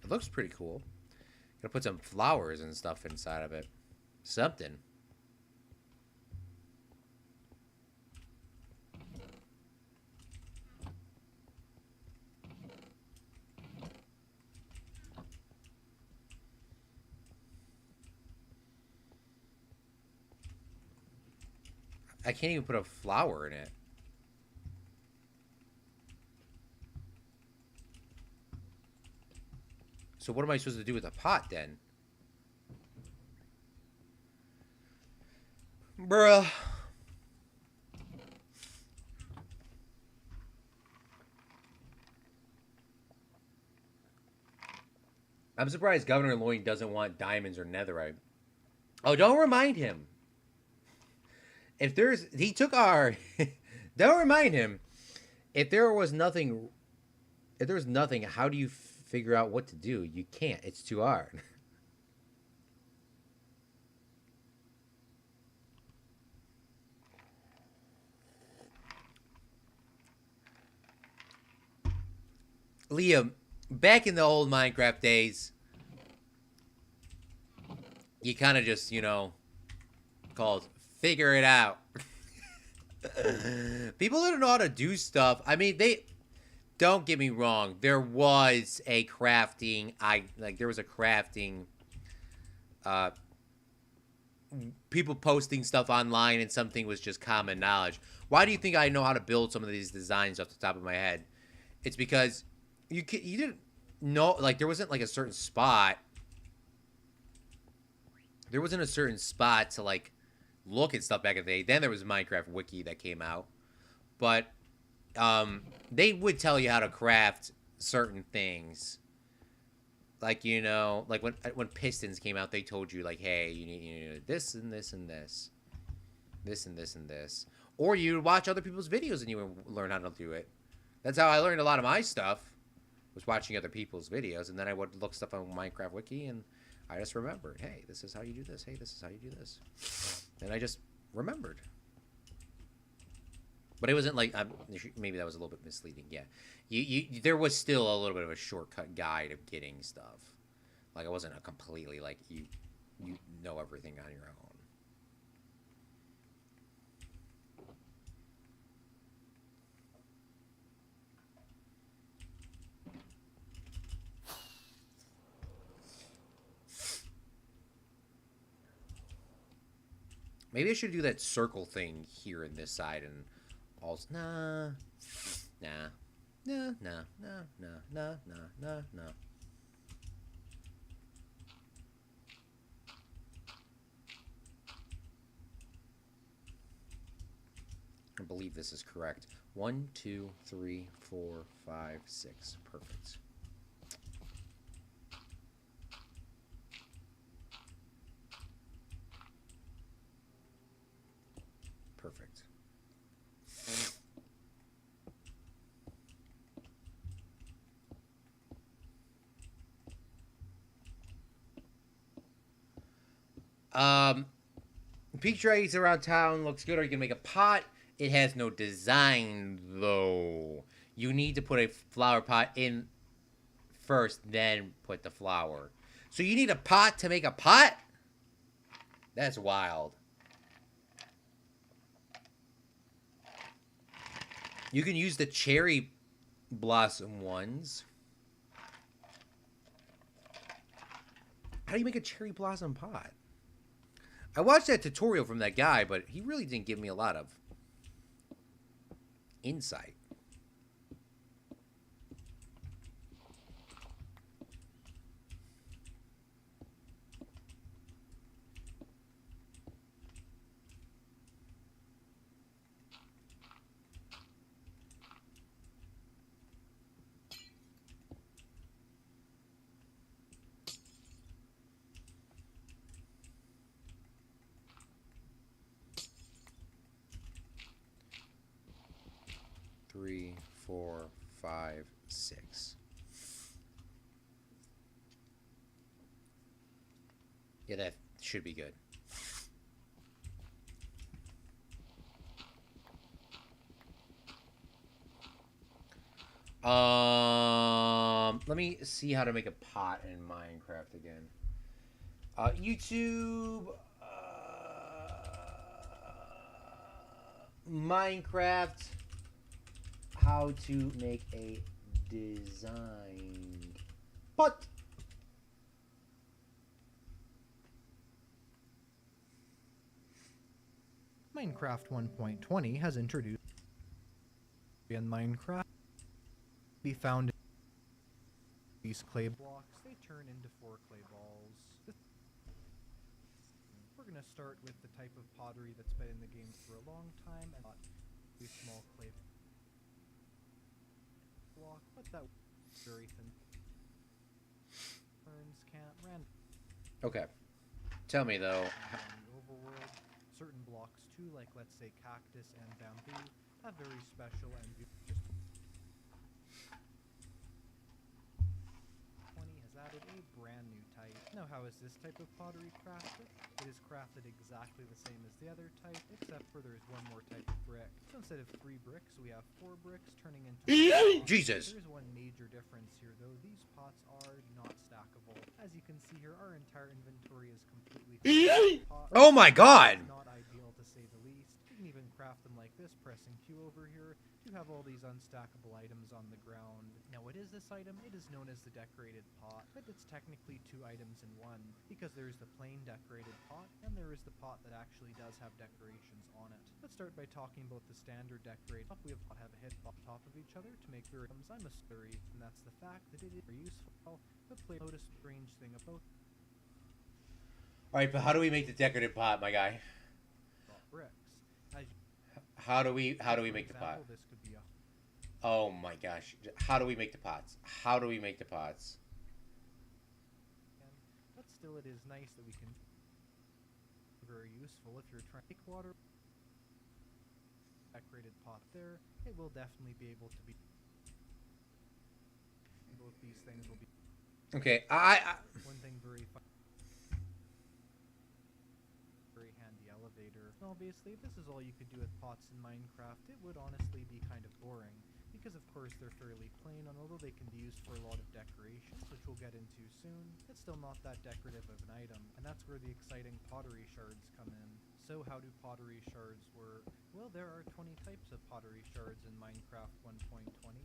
Looks pretty cool. Gonna put some flowers and stuff inside of it. Something. I can't even put a flower in it. So what am I supposed to do with the pot then? Bruh. I'm surprised Governor Lloyd doesn't want diamonds or netherite. Oh, don't remind him. If there's... He took our... Don't remind him. If there was nothing... If there was nothing, how do you figure out what to do? You can't. It's too hard. Liam, back in the old Minecraft days, you kind of just, you know, called figure it out. People don't know how to do stuff. I mean, don't get me wrong. There was a crafting, there was a crafting, people posting stuff online, and something was just common knowledge. Why do you think I know how to build some of these designs off the top of my head? It's because you didn't know, like, there wasn't like a certain spot. There wasn't a certain spot to like look at stuff back in the day. Then there was a Minecraft wiki that came out, but they would tell you how to craft certain things. Like, you know, like when pistons came out, they told you like, hey, you need this and this and this, this and this and this, or you would watch other people's videos and you would learn how to do it. That's how I learned a lot of my stuff, was watching other people's videos, and then I would look stuff on Minecraft wiki, and I just remembered, hey, this is how you do this. Hey, this is how you do this, and I just remembered. But it wasn't like, maybe that was a little bit misleading. Yeah, there was still a little bit of a shortcut guide of getting stuff. Like, it wasn't a completely like you know everything on your own. Maybe I should do that circle thing here in this side and also... Nah. Nah. Nah, nah, nah, nah, nah, nah, nah, nah. I believe this is correct. 1, 2, 3, 4, 5, 6. Perfect. Perfect. Picture eggs around town looks good. Or you can make a pot. It has no design though. You need to put a flower pot in first, then put the flower. So you need a pot to make a pot? That's wild. You can use the cherry blossom ones. How do you make a cherry blossom pot? I watched that tutorial from that guy, but he really didn't give me a lot of insight. Three, 4, 5, 6. Yeah, that should be good. Let me see how to make a pot in Minecraft again. YouTube, Minecraft, how to make a design pot. Minecraft 1.20 has introduced in Minecraft be found in these clay blocks. They turn into 4 clay balls. We're going to start with the type of pottery that's been in the game for a long time and not a small clay block, but that very thin turns can't random. Okay. Tell me though. In the overworld, certain blocks too, like let's say cactus and bamboo, have very special and just 20 has added a brand new type. Now how is this type of pottery crafted? It is crafted exactly the same as the other type, except for there's one more type of brick. So instead of 3 bricks, we have 4 bricks turning into Jesus! There is one major difference here though. These pots are not stackable. As you can see here, our entire inventory is completely pots. Oh my god! Not ideal to say the least. You can even craft them like this, pressing Q over here to have all these unstackable items on the ground. Now what is this item? It is known as the decorated pot, but it's technically 2 items in one, because there is the plain decorated pot, and there is the pot that actually does have decorations on it. Let's start by talking about the standard decorated pot. We have a hit on top of each other to make your items. I'm a story, and that's the fact that it is very useful, but play notice a strange thing about Alright, but how do we make the decorative pot, my guy? bricks. As you How do we make the pot? This could be a Oh my gosh. How do we make the pots? How do we make the pots? but still it is nice that we can very useful if you're trying to take water decorated pot there. It will definitely be able to be both these things will be Okay, one thing very handy elevator. Obviously, if this is all you could do with pots in Minecraft, it would honestly be kind of boring, because of course they're fairly plain, and although they can be used for a lot of decorations, which we'll get into soon, it's still not that decorative of an item, and that's where the exciting pottery shards come in. So how do pottery shards work? Well, there are 20 types of pottery shards in Minecraft 1.20,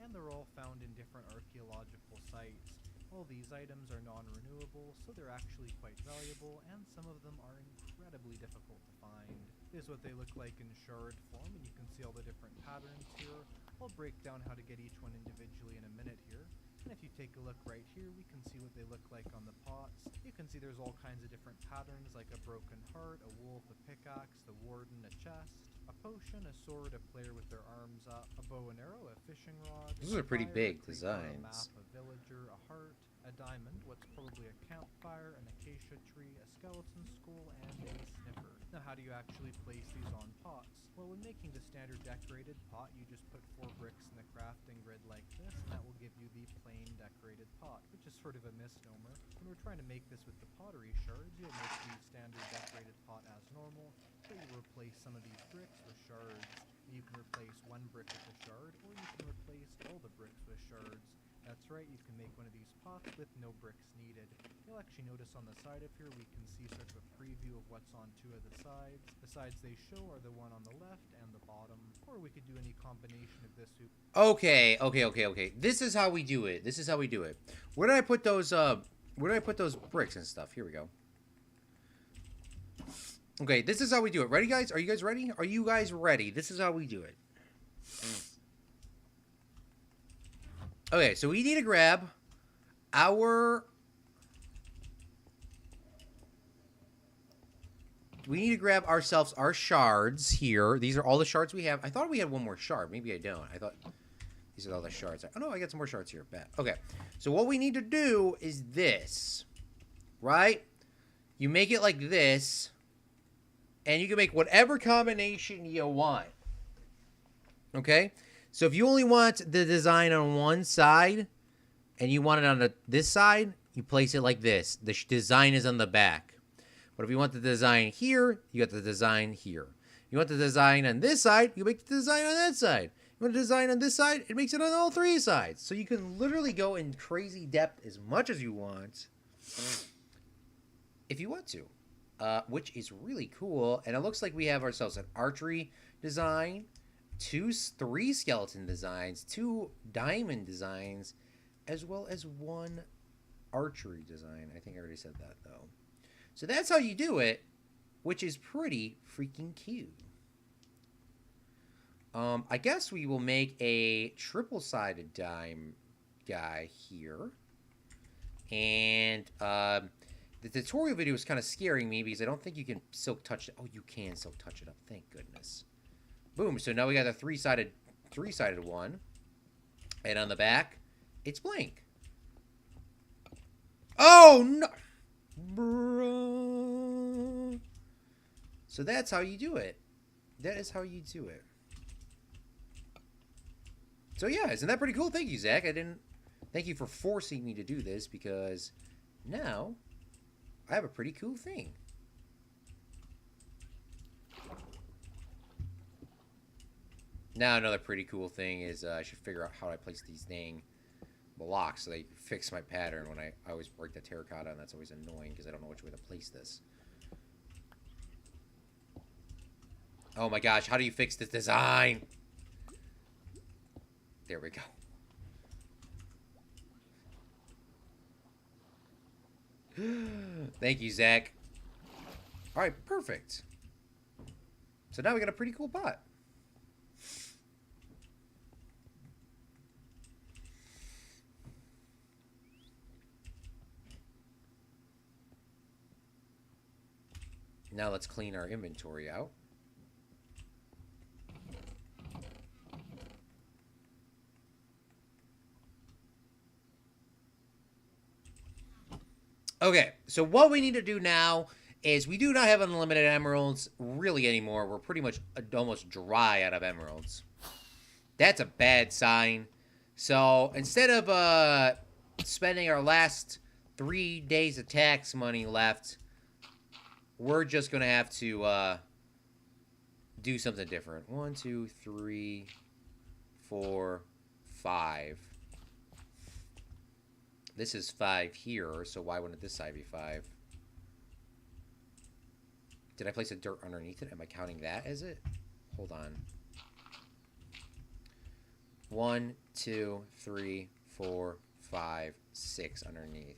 and they're all found in different archaeological sites. All these items are non-renewable, so they're actually quite valuable, and some of them are incredibly difficult to find. This is what they look like in shard form, and you can see all the different patterns here. I'll break down how to get each one individually in a minute here. And if you take a look right here, we can see what they look like on the pots. You can see there's all kinds of different patterns, like a broken heart, a wolf, a pickaxe, the warden, a chest, a potion, a sword, a player with their arms up, a bow and arrow, a fishing rod. Those are pretty fire, big a creeper, a designs. map, a villager, a heart, a diamond, what's probably a campfire, an acacia tree, a skeleton skull, and a sniffer. Now, how do you actually place these on pots? Well, when making the standard decorated pot, you just put 4 bricks in the crafting grid like this, and that will give you the plain decorated pot, which is sort of a misnomer. When we're trying to make this with the pottery shards, you'll make the standard decorated pot as normal, but you'll replace some of these bricks with shards. You can replace 1 brick with a shard, or you can replace all the bricks with shards. That's right, you can make one of these pots with no bricks needed. You'll actually notice on the side up here we can see sort of a preview of what's on 2 of the sides. The sides they show are the one on the left and the bottom, or we could do any combination of this. Okay. This is how we do it. Where did I put those bricks and stuff? Here we go. Okay, this is how we do it. Ready, guys? Are you guys ready? This is how we do it. Okay, so we need to grab our... We need to grab ourselves our shards here. These are all the shards we have. I thought we had one more shard. Maybe I don't. I thought these are all the shards. Oh, no, I got some more shards here. Bet. Okay, so what we need to do is this, right? You make it like this, and you can make whatever combination you want. Okay? So if you only want the design on one side, and you want it on this side, you place it like this. The design is on the back. But if you want the design here, you got the design here. You want the design on this side, you make the design on that side. You want the design on this side, it makes it on all 3 sides. So you can literally go in crazy depth as much as you want, if you want to, which is really cool. And it looks like we have ourselves an archery design, 3 skeleton designs, 2 diamond designs, as well as 1 archery design. I think I already said that, though. So that's how you do it, which is pretty freaking cute. I guess we will make a triple-sided dime guy here. And the tutorial video is kind of scaring me because I don't think you can silk touch it. Oh, you can silk touch it up. Thank goodness. Boom. So now we got a three-sided one. And on the back, it's blank. Oh, no. Bruh. So that's how you do it. That is how you do it. So yeah, isn't that pretty cool? Thank you, Zach. Thank you for forcing me to do this, because now I have a pretty cool thing. Now another pretty cool thing is I should figure out how I place these dang blocks so they fix my pattern when I always break the terracotta, and that's always annoying because I don't know which way to place this. Oh my gosh, how do you fix this design? There we go. Thank you, Zach. Alright, perfect. So now we got a pretty cool pot. Now let's clean our inventory out. Okay, so what we need to do now is we do not have unlimited emeralds really anymore. We're pretty much almost dry out of emeralds. That's a bad sign. So instead of spending our last 3 days of tax money left, we're just going to have to do something different. 1, 2, 3, 4, 5. This is 5 here, so why wouldn't this side be 5? Did I place a dirt underneath it? Am I counting that as it? Hold on. 1, 2, 3, 4, 5, 6 underneath.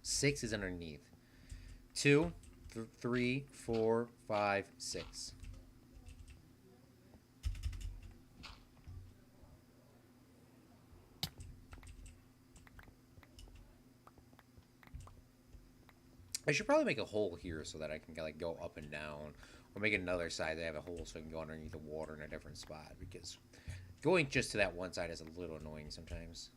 Six is underneath. 2, 3, 4, 5, 6. I should probably make a hole here so that I can like go up and down, or make another side that have a hole so I can go underneath the water in a different spot, because going just to that one side is a little annoying sometimes.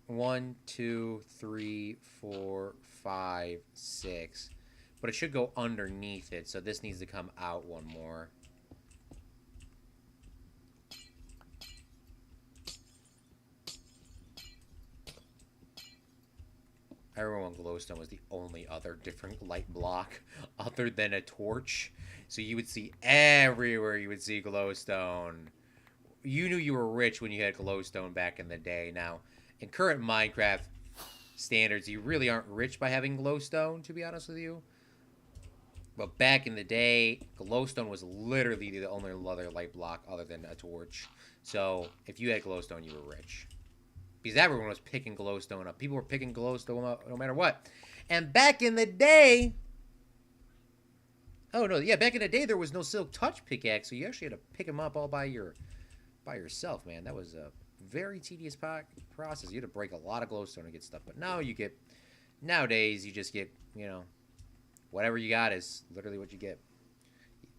One, 2, 3, 4, 5, 6. But it should go underneath it, so this needs to come out one more. I remember when glowstone was the only other different light block other than a torch. So you would see everywhere, you would see glowstone. You knew you were rich when you had glowstone back in the day. Now, in current Minecraft standards, you really aren't rich by having glowstone, to be honest with you. But back in the day, glowstone was literally the only other light block other than a torch. So if you had glowstone, you were rich. Because everyone was picking glowstone up. People were picking glowstone up no matter what. And back in the day... Oh, no. Yeah, back in the day, there was no silk touch pickaxe. So you actually had to pick them up all by yourself, man. That was a very tedious process. You had to break a lot of glowstone to get stuff. But now you get... Nowadays, you just get, you know... Whatever you got is literally what you get.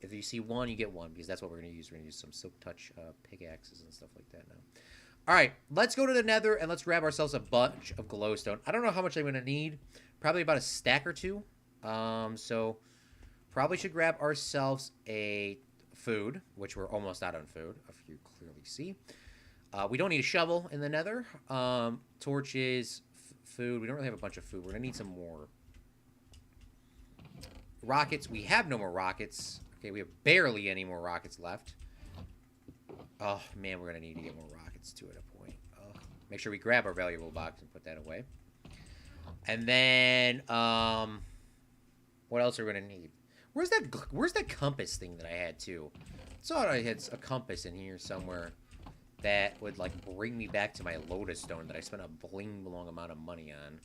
If you see one, you get one, because that's what we're going to use. We're going to use some silk touch pickaxes and stuff like that now. All right, let's go to the nether, and let's grab ourselves a bunch of glowstone. I don't know how much I'm going to need. Probably about a stack or two. So probably should grab ourselves a food, which we're almost out on food, if you clearly see. We don't need a shovel in the nether. Torches, food. We don't really have a bunch of food. We're going to need some more. Rockets. We have no more rockets. Okay, we have barely any more rockets left. Oh, man, we're going to need to get more rockets, too, at a point. Oh. Make sure we grab our valuable box and put that away. And then, what else are we going to need? Where's that compass thing that I had, too? I thought I had a compass in here somewhere that would, like, bring me back to my lotus stone that I spent a bling-long amount of money on.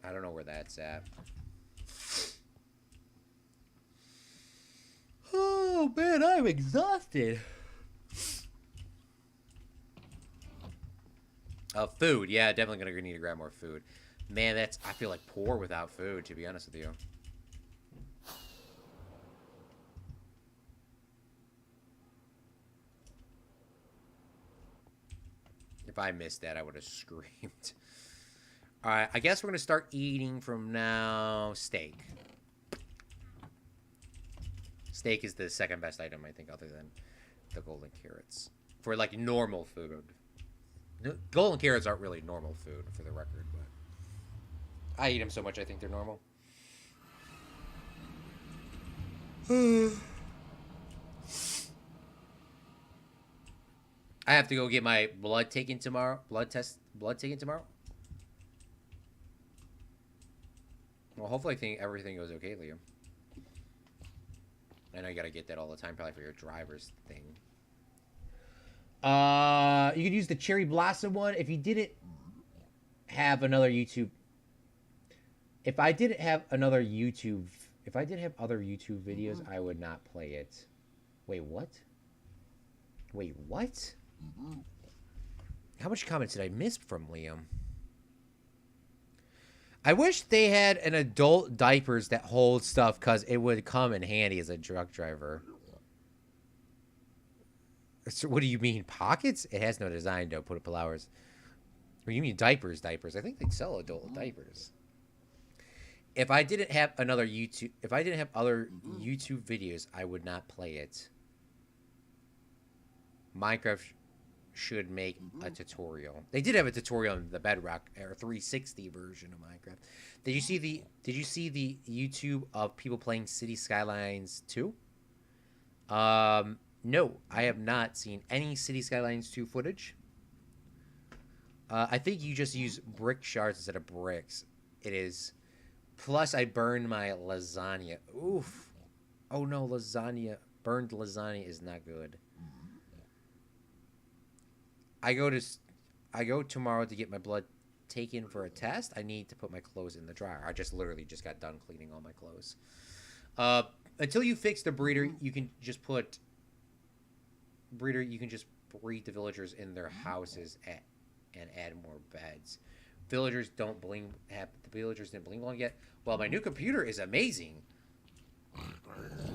I don't know where that's at. Oh, man, I'm exhausted. Food. Yeah, definitely going to need to grab more food. Man, I feel like poor without food, to be honest with you. If I missed that, I would have screamed. Alright, I guess we're going to start eating from now. Steak. Steak is the second best item, I think, other than the golden carrots. For, like, normal food. Golden carrots aren't really normal food, for the record, but... I eat them so much, I think they're normal. I have to go get my blood taken tomorrow. Blood taken tomorrow? Well, hopefully everything goes okay, Liam. I know you gotta get that all the time, probably for your driver's thing. You could use the cherry blossom one if you didn't have another YouTube. If I didn't have other YouTube videos, I would not play it. Wait, what? Wait, what? How much comments did I miss from Liam? I wish they had an adult diapers that hold stuff, because it would come in handy as a truck driver. So what do you mean, pockets? It has no design, don't put up flowers. Or you mean diapers? I think they sell adult diapers. if I didn't have another YouTube, if I didn't have other YouTube videos, I would not play it. Minecraft should make a tutorial. They did have a tutorial on the Bedrock or 360 version of Minecraft. Did you see the YouTube of people playing City Skylines 2? No, I have not seen any City Skylines 2 footage. I think you just use brick shards instead of bricks. It is. Plus, I burned my lasagna. Oof. Oh no, lasagna. Burned lasagna is not good. I go tomorrow to get my blood taken for a test. I need to put my clothes in the dryer. I just literally just got done cleaning all my clothes. Until you fix the breeder, you can just breed the villagers in their houses and add more beds. The villagers didn't bling long yet. Well, my new computer is amazing.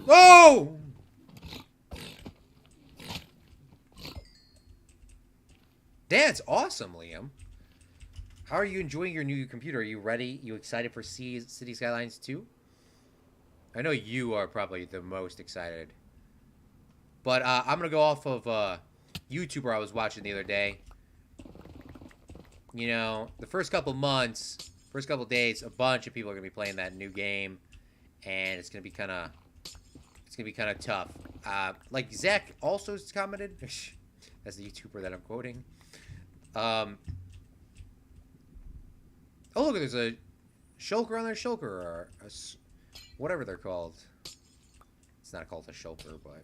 Oh! That's awesome, Liam. How are you enjoying your new computer? Are you ready? You excited for City Skylines 2? I know you are probably the most excited. But I'm going to go off of a YouTuber I was watching the other day. You know, the first couple months, first couple days, a bunch of people are going to be playing that new game. And it's going to be kind of tough. Like Zach also commented. That's the YouTuber that I'm quoting. Oh, look, there's a shulker on there. Shulker, or whatever they're called. It's not called a shulker, but...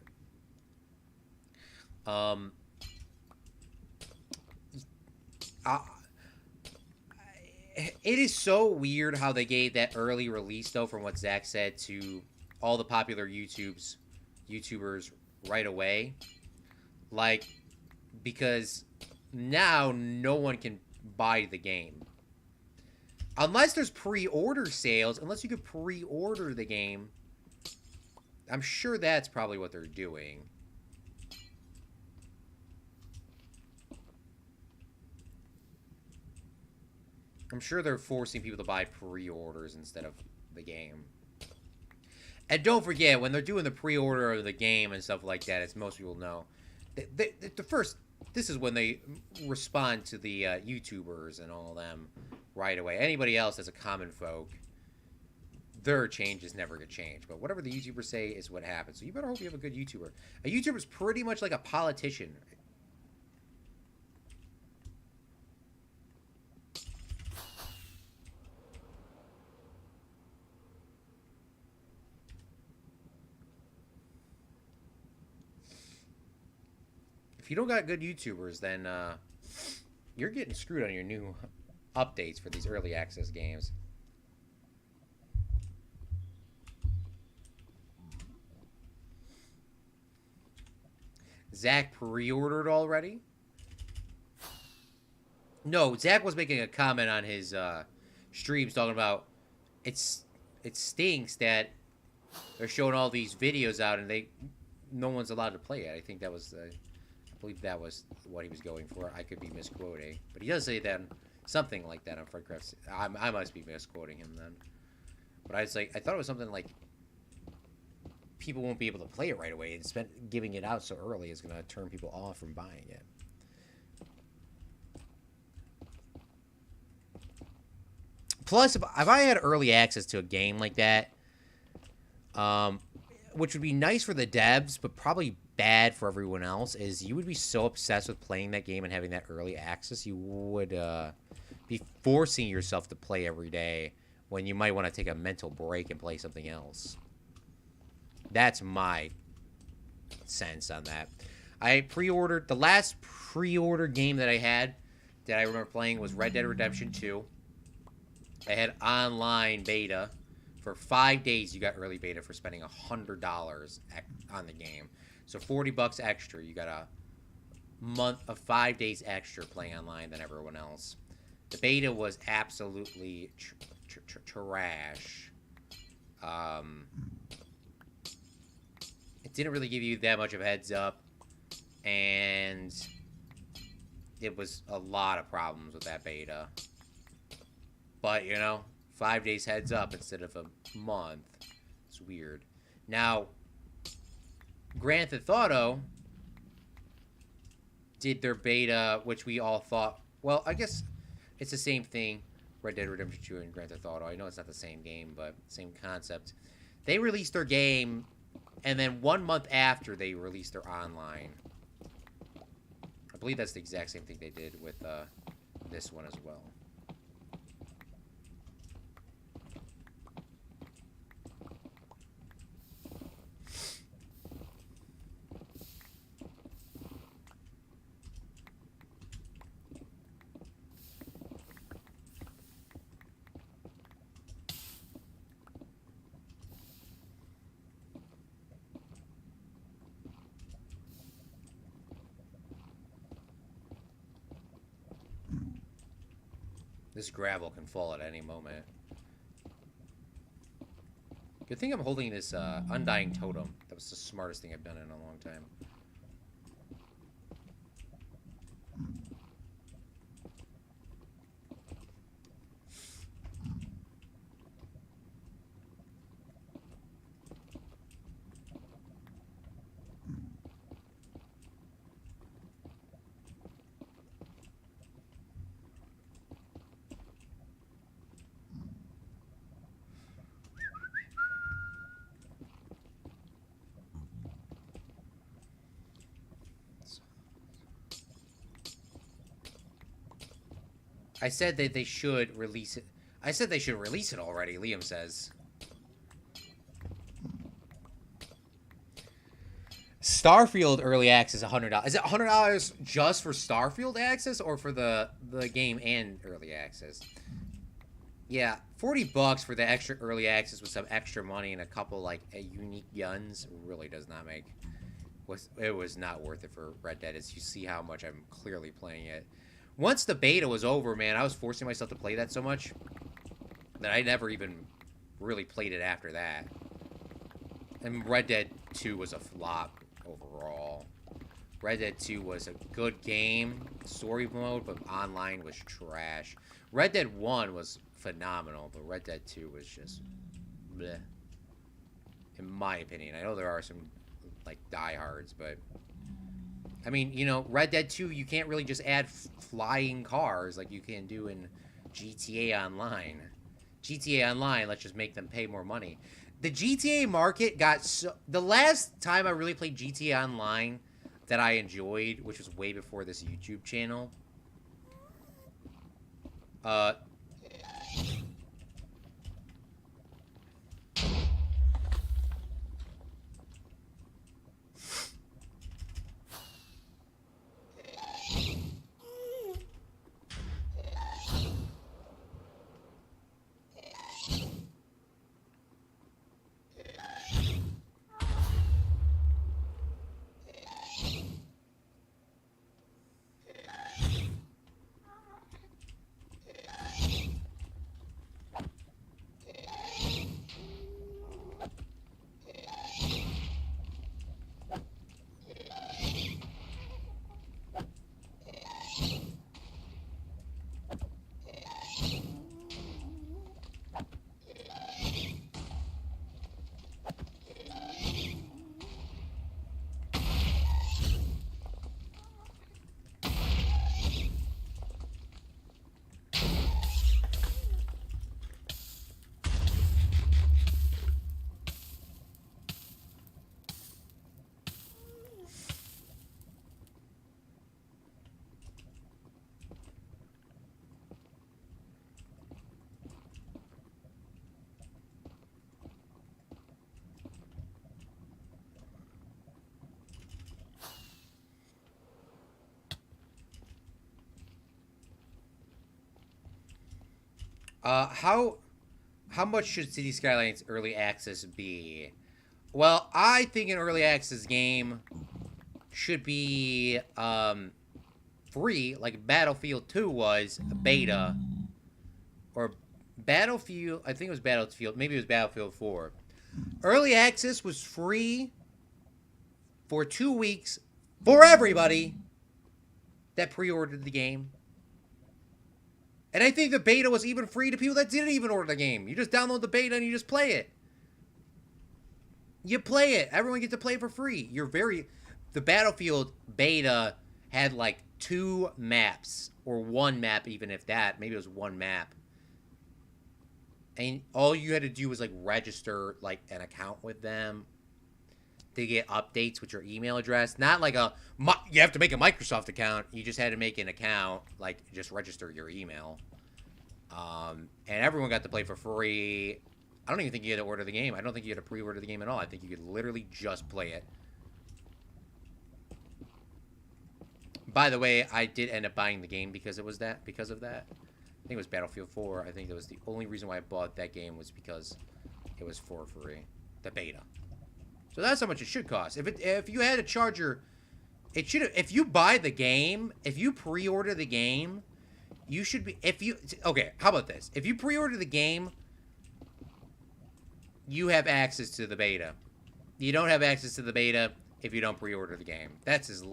it is so weird how they gave that early release, though, from what Zach said, to all the popular YouTubers right away. Like, because now no one can buy the game. Unless there's pre-order sales, unless you could pre-order the game, I'm sure that's probably what they're doing. I'm sure they're forcing people to buy pre-orders instead of the game. And don't forget, when they're doing the pre-order of the game and stuff like that, as most people know, this is when they respond to the YouTubers and all of them right away. Anybody else as a common folk, their change is never going to change. But whatever the YouTubers say is what happens. So you better hope you have a good YouTuber. A YouTuber is pretty much like a politician. If you don't got good YouTubers, then you're getting screwed on your new updates for these early access games. Zach pre-ordered already? No, Zach was making a comment on his streams talking about it stinks that they're showing all these videos out and no one's allowed to play it. I think that was I believe that was what he was going for. I could be misquoting, but he does say that something like that on FredCraft. I must be misquoting him then. But I thought it was something like people won't be able to play it right away, and giving it out so early is going to turn people off from buying it. Plus, if I had early access to a game like that, which would be nice for the devs, but probably bad for everyone else, is you would be so obsessed with playing that game and having that early access, you would be forcing yourself to play every day when you might want to take a mental break and play something else. That's my sense on that. I pre-ordered, the last pre-order game that I had that I remember playing was Red Dead Redemption 2. I had online beta. For 5 days, you got early beta for spending $100 on the game. So $40 extra. You got a month of 5 days extra playing online than everyone else. The beta was absolutely trash. It didn't really give you that much of a heads up, and it was a lot of problems with that beta. But, you know, 5 days heads up instead of a month. It's weird. Now, Grand Theft Auto did their beta, which we all thought, well, I guess it's the same thing. Red Dead Redemption 2 and Grand Theft Auto. I know it's not the same game, but same concept. They released their game, and then 1 month after they released their online. I believe that's the exact same thing they did with this one as well. This gravel can fall at any moment. Good thing I'm holding this Undying Totem. That was the smartest thing I've done in a long time. I said that they should release it. I said they should release it already, Liam says. Starfield early access $100. Is it $100 just for Starfield access or for the game and early access? Yeah, $40 for the extra early access with some extra money and a couple like unique guns really does not make. It was not worth it for Red Dead. As you see how much I'm clearly playing it. Once the beta was over, man, I was forcing myself to play that so much that I never even really played it after that. And Red Dead 2 was a flop overall. Red Dead 2 was a good game, story mode, but online was trash. Red Dead 1 was phenomenal, but Red Dead 2 was just bleh. In my opinion. I know there are some, like, diehards, but... I mean, you know, Red Dead 2, you can't really just add flying cars like you can do in GTA Online. GTA Online, let's just make them pay more money. The GTA market got so... The last time I really played GTA Online that I enjoyed, which was way before this YouTube channel... How much should City Skylines early access be? Well, I think an early access game should be free, like Battlefield 2 was a beta, or Battlefield. I think it was Battlefield. Maybe it was Battlefield 4. Early access was free for 2 weeks for everybody that pre-ordered the game. And I think the beta was even free to people that didn't even order the game. You just download the beta and you just play it. You play it. Everyone gets to play it for free. The Battlefield beta had like 2 maps. Or 1 map, even if that. Maybe it was 1 map. And all you had to do was like register like an account with them to get updates with your email address. Not like you have to make a Microsoft account. You just had to make an account, like just register your email. And everyone got to play for free. I don't even think you had to order the game. I don't think you had to pre-order the game at all. I think you could literally just play it. By the way, I did end up buying the game because of that. I think it was Battlefield 4. I think that was the only reason why I bought that game was because it was for free. The beta. So that's how much it should cost. If you had a charger, it should. If you buy the game, if you pre-order the game, you should be. Okay, how about this? If you pre-order the game, you have access to the beta. You don't have access to the beta if you don't pre-order the game. That's as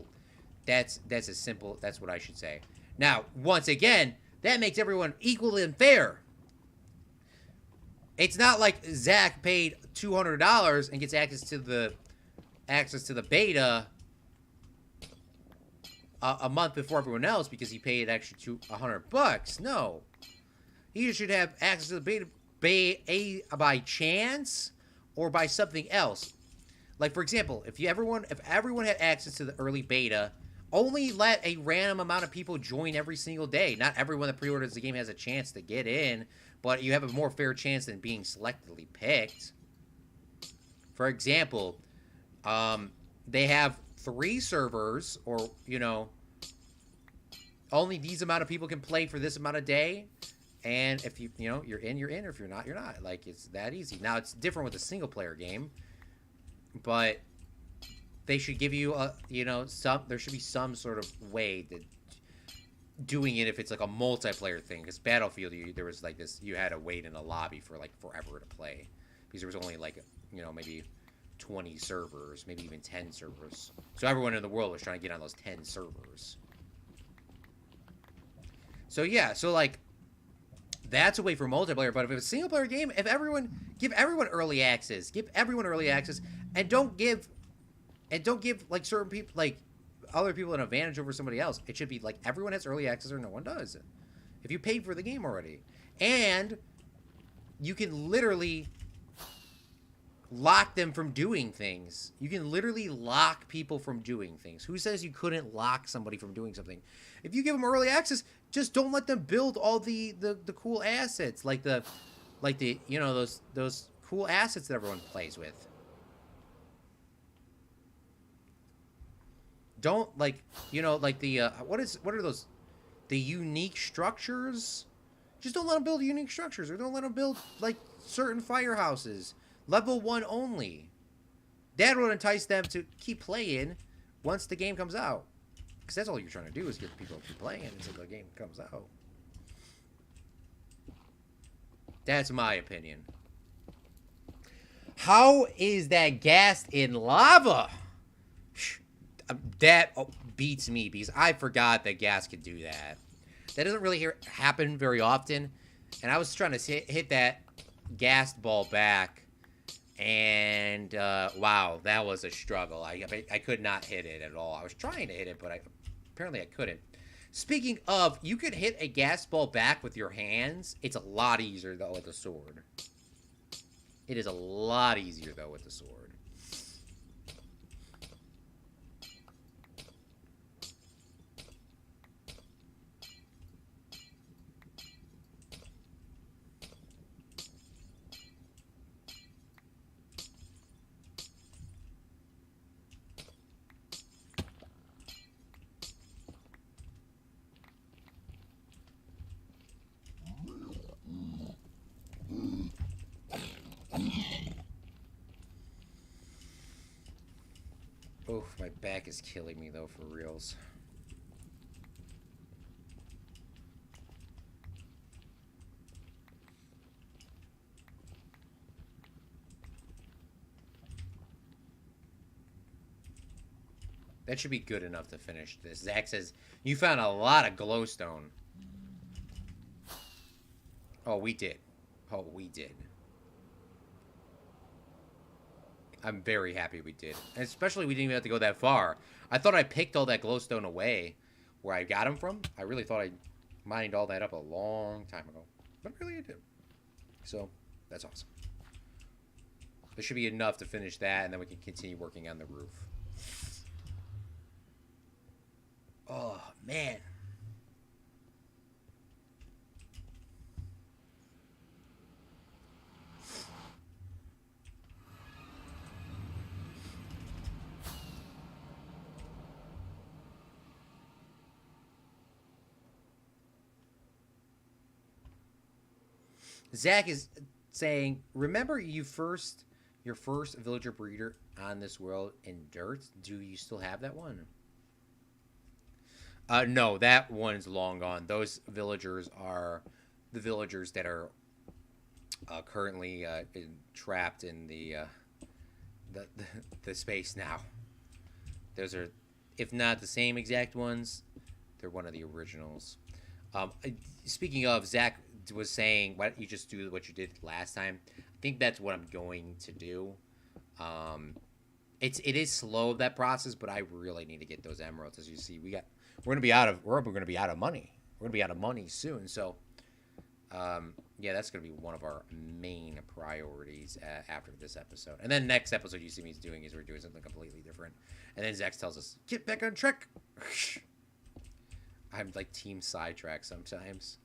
simple. That's what I should say. Now, once again, that makes everyone equal and fair. It's not like Zach paid $200 and gets access to the beta a month before everyone else because he paid extra $100. No, he should have access to the beta by chance or by something else. Like for example, if everyone had access to the early beta, only let a random amount of people join every single day. Not everyone that pre-orders the game has a chance to get in, but you have a more fair chance than being selectively picked. For example, they have 3 servers, or, only these amount of people can play for this amount of day. And if you're in, you're in, or if you're not, you're not. Like, it's that easy. Now, it's different with a single-player game, but they should give you there should be some sort of way that doing it if it's like a multiplayer thing. Because Battlefield, there was like this, you had to wait in a lobby for like forever to play because there was only like maybe 20 servers, maybe even 10 servers. So everyone in the world was trying to get on those 10 servers. So yeah, so like that's a way for multiplayer. But if it's a single player game, give everyone early access, and don't give like certain people, like other people, an advantage over somebody else. It should be like everyone has early access or no one does. If you paid for the game already, and you can literally lock them from doing things. You can literally lock people from doing things. Who says you couldn't lock somebody from doing something? If you give them early access, just don't let them build all the cool assets, like the those cool assets that everyone plays with. Don't like the what are those, the unique structures? Just don't let them build unique structures, or don't let them build like certain firehouses, level 1 only. That would entice them to keep playing once the game comes out, because that's all you're trying to do is get people to keep playing until the game comes out. That's my opinion. How is that gassed in lava? That beats me, because I forgot that gas could do that. That doesn't really happen very often. And I was trying to hit that gassed ball back. And, wow, that was a struggle. I could not hit it at all. I was trying to hit it, but apparently I couldn't. Speaking of, you could hit a gas ball back with your hands. It's a lot easier, though, with a sword. It is a lot easier, though, with the sword. Oh, my back is killing me, though, for reals. That should be good enough to finish this. Zach says, you found a lot of glowstone. Oh, we did. Oh, we did. I'm very happy we did. And especially we didn't even have to go that far. I thought I picked all that glowstone away where I got them from. I really thought I mined all that up a long time ago. But really I did. So, that's awesome. There should be enough to finish that, and then we can continue working on the roof. Oh, man. Zach is saying, remember your first villager breeder on this world in dirt? Do you still have that one? No, that one's long gone. Those villagers are the villagers that are currently trapped in the the space now. Those are, if not the same exact ones, they're one of the originals. Speaking of, Zach was saying, why don't you just do what you did last time? I think that's what I'm going to do. It is slow, that process, but I really need to get those emeralds. As you see, we're gonna be out of money. We're gonna be out of money soon. So, yeah, that's gonna be one of our main priorities after this episode. And then next episode you see me doing is we're doing something completely different. And then Zach tells us, get back on track. I'm like team sidetrack sometimes.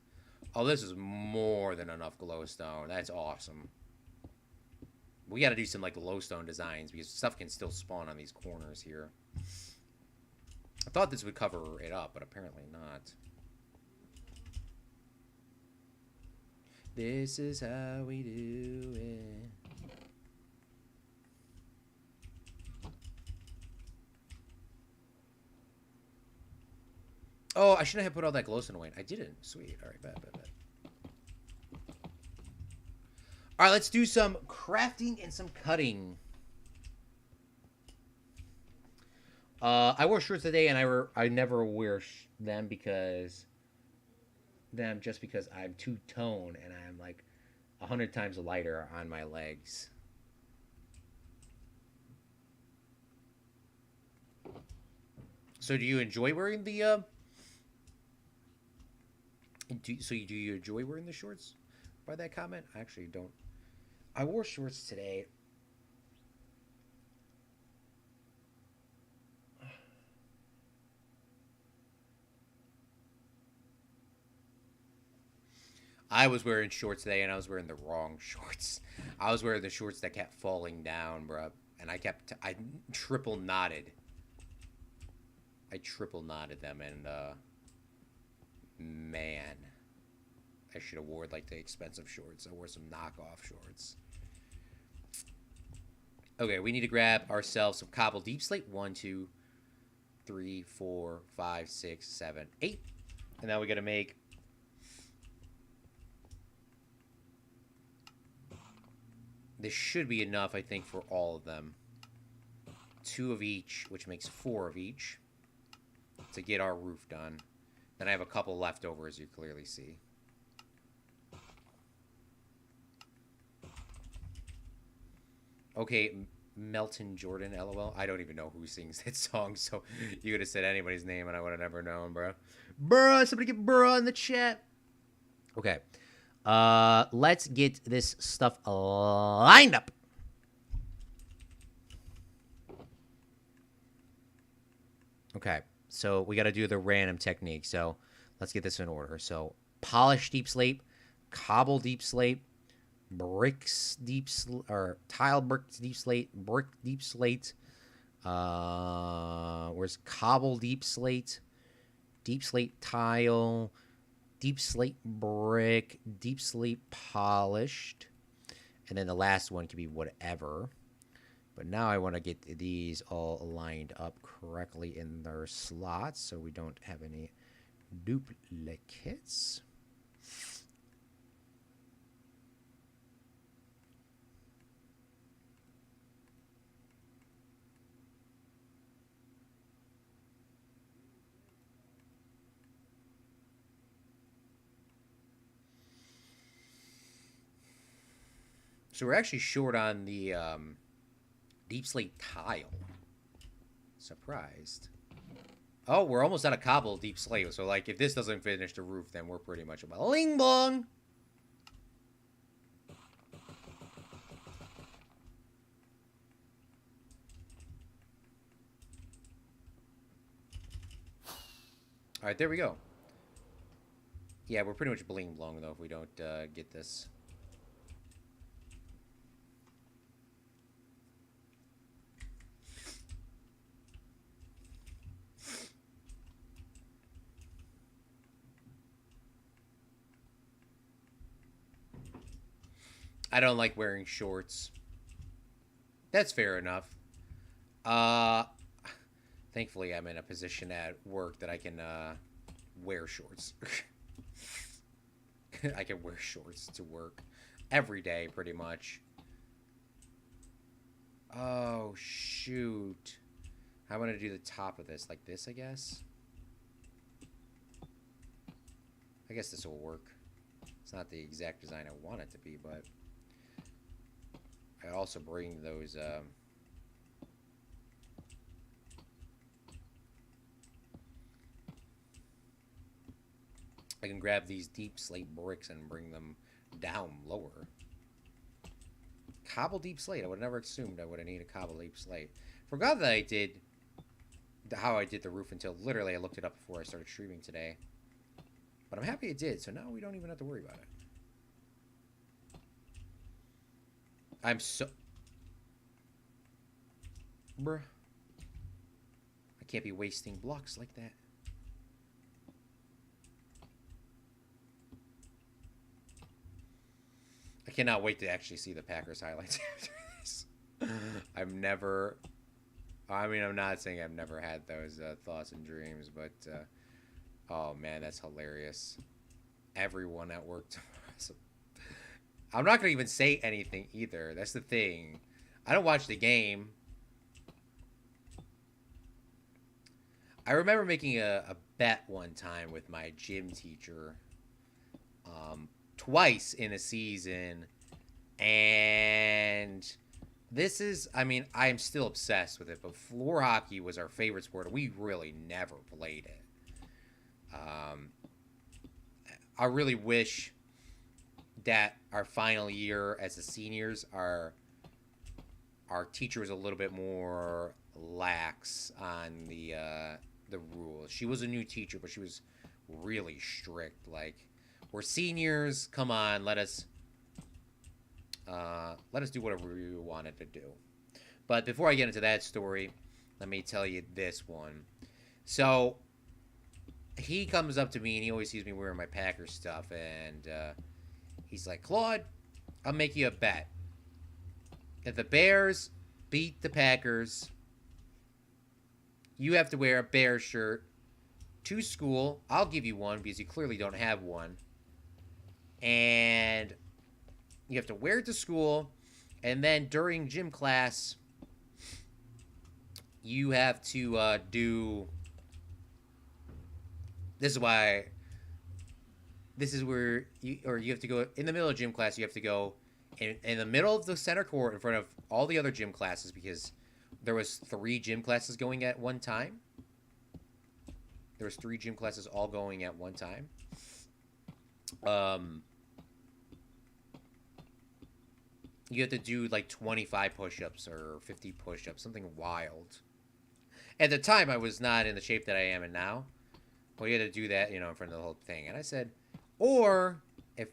Oh, this is more than enough glowstone. That's awesome. We got to do some like glowstone designs because stuff can still spawn on these corners here. I thought this would cover it up, but apparently not. This is how we do it. Oh, I shouldn't have put all that glowstone away. I didn't. Sweet. All right, bad. All right, let's do some crafting and some cutting. I wore shorts today, and I never wear them just because I'm two-tone and I'm like 100 times lighter on my legs. So, do you enjoy wearing the? Do you enjoy wearing the shorts? By that comment, I actually don't. I wore shorts today. I was wearing shorts today, and I was wearing the wrong shorts. I was wearing the shorts that kept falling down, bro. And I triple knotted. I triple knotted them, and man, I should have worn like the expensive shorts. I wore some knockoff shorts. Okay, we need to grab ourselves some cobble deep slate. 1, 2, 3, 4, 5, 6, 7, 8. And now we got to make this should be enough, I think, for all of them. 2 of each, which makes 4 of each to get our roof done. Then I have a couple left over, as you clearly see. Okay, Melton Jordan, LOL. I don't even know who sings that song, so you could have said anybody's name and I would have never known, bro. Bruh, somebody get bruh in the chat. Okay. Let's get this stuff lined up. Okay, so we got to do the random technique. So let's get this in order. So polish deep slate, cobble deep slate, bricks deep or tile bricks deep slate, brick deep slate. Where's cobble deep slate tile, deep slate brick, deep slate polished, and then the last one can be whatever. But now I want to get these all lined up correctly in their slots so we don't have any duplicates. So we're actually short on the deep slate tile. Surprised. Oh, we're almost out of cobble deep slate. So, like, if this doesn't finish the roof, then we're pretty much a bling bong. All right, there we go. Yeah, we're pretty much bling blong though if we don't get this. I don't like wearing shorts. That's fair enough. Thankfully, I'm in a position at work that I can wear shorts. I can wear shorts to work every day, pretty much. Oh, shoot. I want to do the top of this like this, I guess. I guess this will work. It's not the exact design I want it to be, but I also bring those I can grab these deep slate bricks and bring them down lower. Cobble deep slate. I would have never assumed I would have needed a cobble deep slate. Forgot that I did how I did the roof until literally I looked it up before I started streaming today. But I'm happy it did, so now we don't even have to worry about it. I'm so... Bruh. I can't be wasting blocks like that. I cannot wait to actually see the Packers highlights after this. I'm not saying I've never had those thoughts and dreams, but oh man, that's hilarious. Everyone at work tomorrow. I'm not going to even say anything either. That's the thing. I don't watch the game. I remember making a bet one time with my gym teacher. Twice in a season. And this is, I mean, I'm still obsessed with it, but floor hockey was our favorite sport. We really never played it. I really wish that our final year as the seniors, our teacher was a little bit more lax on the rules. She was a new teacher, but she was really strict. Like, we're seniors, come on, let us do whatever we wanted to do. But before I get into that story, let me tell you this one. So he comes up to me and he always sees me wearing my Packers stuff, and he's like, Claude, I'll make you a bet. If the Bears beat the Packers, you have to wear a Bears shirt to school. I'll give you one because you clearly don't have one. And you have to wear it to school. And then during gym class, you have to do... This is why... This is where you have to go... In the middle of gym class, you have to go in the middle of the center court in front of all the other gym classes, because there was 3 gym classes going at one time. There was 3 gym classes all going at one time. You have to do like 25 push-ups or 50 push-ups, something wild. At the time, I was not in the shape that I am in now. Well, you had to do that, in front of the whole thing. And I said, or if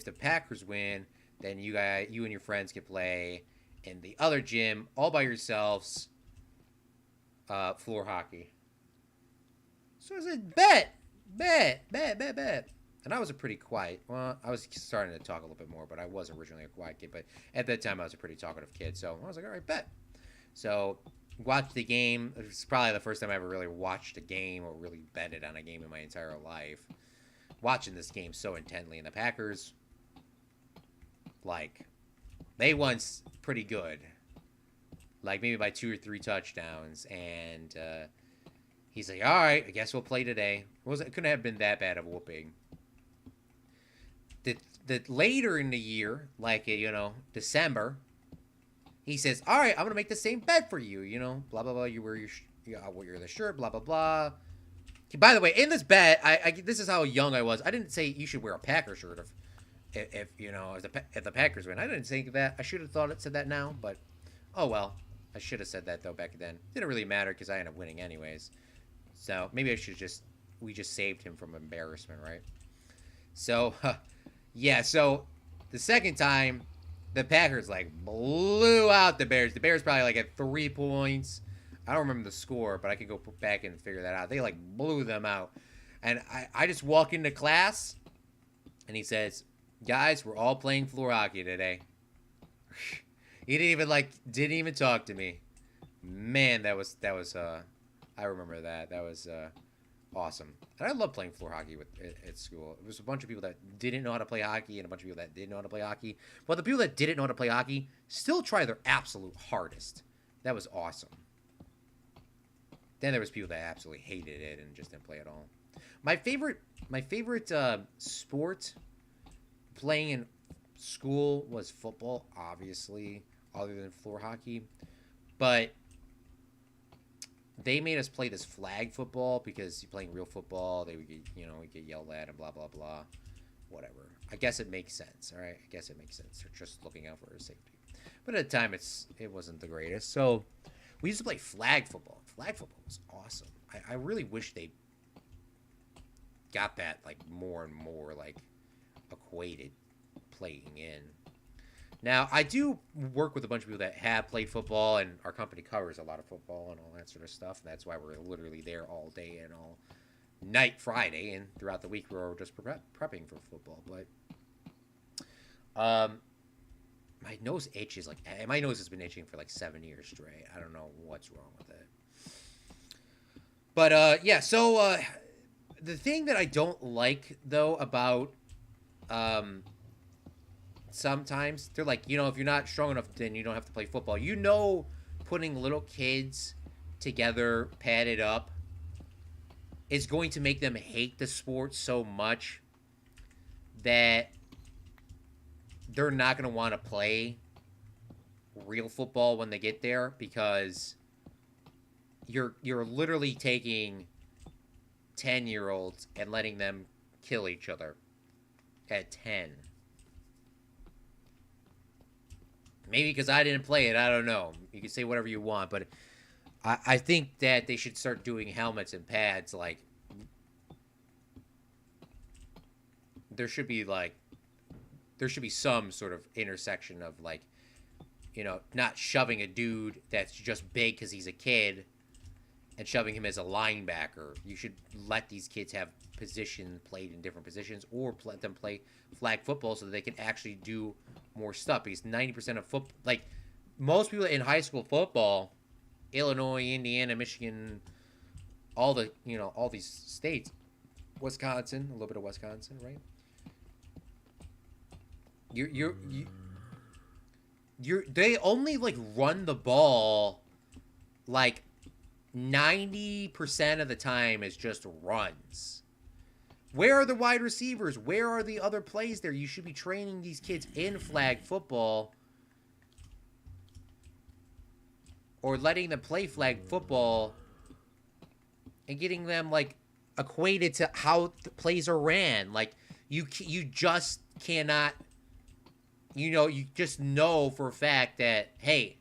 the Packers win, then you and your friends can play in the other gym all by yourselves, floor hockey. So I said, bet. And I was a pretty quiet, well, I was starting to talk a little bit more, but I was originally a quiet kid. But at that time, I was a pretty talkative kid. So I was like, all right, bet. So watched the game. It was probably the first time I ever really watched a game or really betted on a game in my entire life. Watching this game so intently. And the Packers, like, they won pretty good. Like, maybe by 2 or 3 touchdowns. And he's like, all right, I guess we'll play today. It couldn't have been that bad of a whooping. the later in the year, like, December, he says, all right, I'm going to make the same bed for you, blah, blah, blah. You wear wear the shirt, blah, blah, blah. By the way, in this bed, this is how young I was. I didn't say you should wear a Packer shirt if the Packers win. I didn't think that. I should have said that now, but oh well. I should have said that though back then. Didn't really matter because I ended up winning anyways. So maybe we just saved him from embarrassment, right? So yeah. So the second time, the Packers like blew out the Bears. The Bears probably like at 3 points. I don't remember the score, but I could go back and figure that out. They like blew them out. And I just walk into class and he says, guys, we're all playing floor hockey today. He didn't even talk to me. Man, that was I remember that. That was awesome. And I love playing floor hockey at school. It was a bunch of people that didn't know how to play hockey and a bunch of people that did know how to play hockey. But the people that didn't know how to play hockey still try their absolute hardest. That was awesome. Then there was people that absolutely hated it and just didn't play at all. My favorite sport playing in school was football, obviously, other than floor hockey. But they made us play this flag football because you're playing real football. They would get, we get yelled at and blah, blah, blah. Whatever. I guess it makes sense, all right? I guess it makes sense. They're just looking out for our safety. But at the time, it wasn't the greatest. So we used to play flag football. Flag football was awesome. I really wish they got that like more and more like equated playing in. Now, I do work with a bunch of people that have played football, and our company covers a lot of football and all that sort of stuff, and that's why we're literally there all day and all night Friday, and throughout the week we're just prepping for football. But my nose itches, my nose has been itching for like 7 years straight. I don't know what's wrong with it. But yeah, so the thing that I don't like though about sometimes they're like, if you're not strong enough, then you don't have to play football. Putting little kids together, padded up, is going to make them hate the sport so much that they're not going to want to play real football when they get there, because you're literally taking 10-year-olds and letting them kill each other at 10. Maybe because I didn't play it, I don't know. You can say whatever you want, but I think that they should start doing helmets and pads. Like, there should be some sort of intersection of like, not shoving a dude that's just big because he's a kid and shoving him as a linebacker. You should let these kids have position played in different positions, or let them play flag football so that they can actually do more stuff. Because 90% of football, like most people in high school football, Illinois, Indiana, Michigan, all these states, Wisconsin, a little bit of Wisconsin, right? They only like run the ball like 90% of the time is just runs. Where are the wide receivers? Where are the other plays there? You should be training these kids in flag football, or letting them play flag football and getting them like equated to how the plays are ran. Like you just cannot, you just know for a fact that, hey,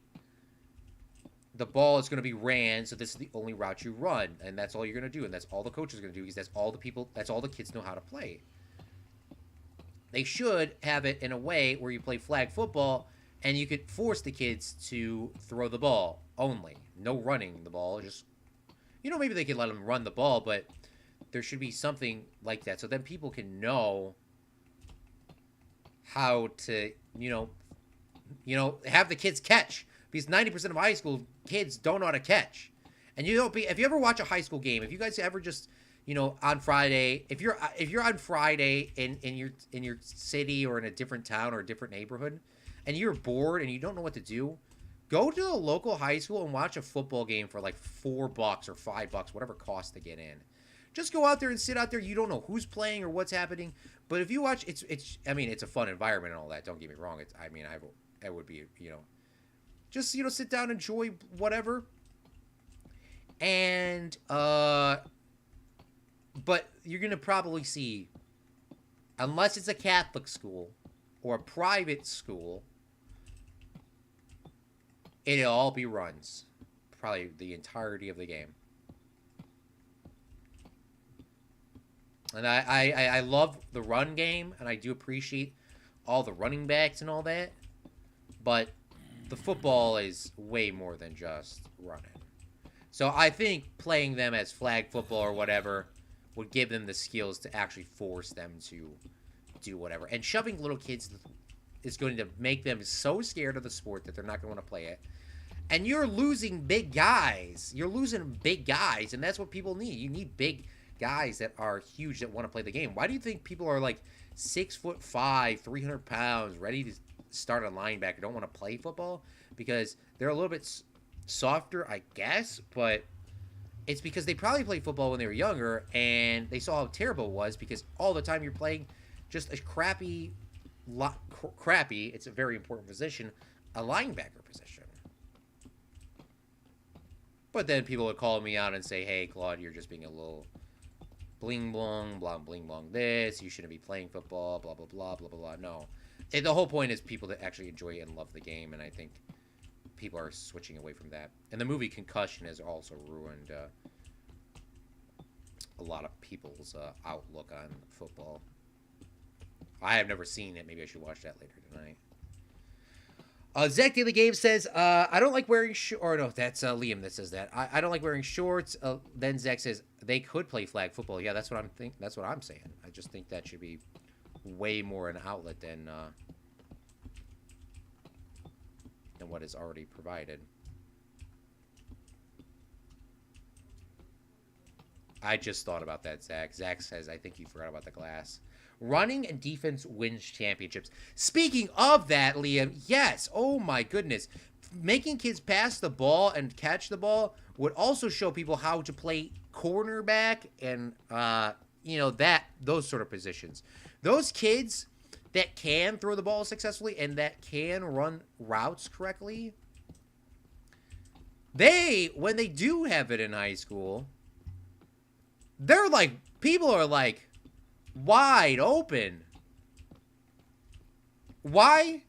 the ball is going to be ran, so this is the only route you run, and that's all you're going to do, and that's all the coach is going to do, because that's all the kids know how to play. They should have it in a way where you play flag football, and you could force the kids to throw the ball only. No running the ball. Just, maybe they could let them run the ball, but there should be something like that, so then people can know how to, have the kids catch. Because 90% of high school kids don't know how to catch. And if you ever watch a high school game, if you guys ever just, on Friday, if you're on Friday in your city or in a different town or a different neighborhood, and you're bored and you don't know what to do, go to a local high school and watch a football game for like $4 or $5, whatever it costs to get in. Just go out there and sit out there. You don't know who's playing or what's happening. But if you watch, I mean, it's a fun environment and all that. Don't get me wrong. I would be, just, sit down, enjoy whatever. And, but you're going to probably see, unless it's a Catholic school or a private school, it'll all be runs. Probably the entirety of the game. And I love the run game, and I do appreciate all the running backs and all that. But the football is way more than just running. So I think playing them as flag football or whatever would give them the skills to actually force them to do whatever. And shoving little kids is going to make them so scared of the sport that they're not going to want to play it. And you're losing big guys. You're losing big guys, and that's what people need. You need big guys that are huge that want to play the game. Why do you think people are like 6'5", 300 pounds, ready to start a linebacker, don't want to play football? Because they're a little bit softer, I guess, but it's because they probably played football when they were younger, and they saw how terrible it was, because all the time you're playing just a crappy, it's a very important position, a linebacker position. But then people would call me out and say, hey, Claude, you're just being a little bling blong, blah, bling blong this. You shouldn't be playing football, blah, blah, blah, blah, blah, blah. No. The whole point is people that actually enjoy and love the game, and I think people are switching away from that. And the movie Concussion has also ruined a lot of people's outlook on football. I have never seen it. Maybe I should watch that later tonight. Zach Daily Game says, I don't like wearing shorts. Or no, that's Liam that says that. I don't like wearing shorts. Then Zach says they could play flag football. Yeah, that's what I'm saying. I just think that should be way more an outlet than what is already provided. I just thought about that, Zach. Zach says, I think you forgot about the glass. Running and defense wins championships. Speaking of that, Liam, yes. Oh, my goodness. Making kids pass the ball and catch the ball would also show people how to play cornerback and, those sort of positions. Those kids that can throw the ball successfully and that can run routes correctly, when they do have it in high school, they're like, people are like, wide open. Why?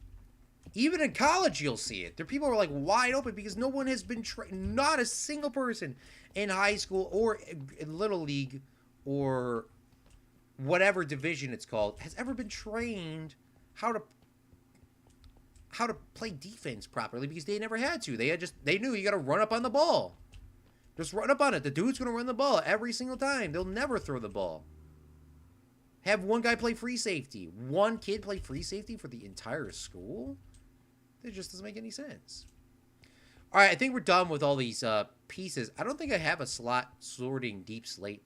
Even in college, you'll see it. There, people are like wide open because no one has been trained. Not a single person in high school or in Little League or whatever division it's called has ever been trained how to play defense properly because they never had to. They knew you got to run up on the ball. Just run up on it. The dude's going to run the ball every single time. They'll never throw the ball. Have one guy play free safety. One kid play free safety for the entire school? It just doesn't make any sense. All right, I think we're done with all these pieces. I don't think I have a slot sorting deep slate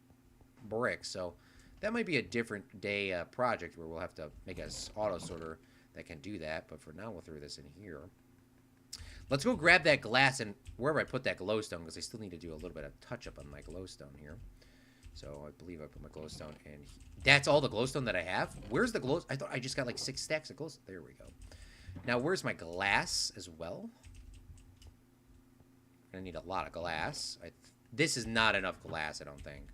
bricks, so that might be a different day project where we'll have to make an auto sorter that can do that. But for now, we'll throw this in here. Let's go grab that glass and wherever I put that glowstone, because I still need to do a little bit of touch-up on my glowstone here. So I believe I put my glowstone in. That's all the glowstone that I have? Where's the glow? I thought I just got like 6 stacks of glowstone. There we go. Now, where's my glass as well? I'm going to need a lot of glass. This is not enough glass, I don't think.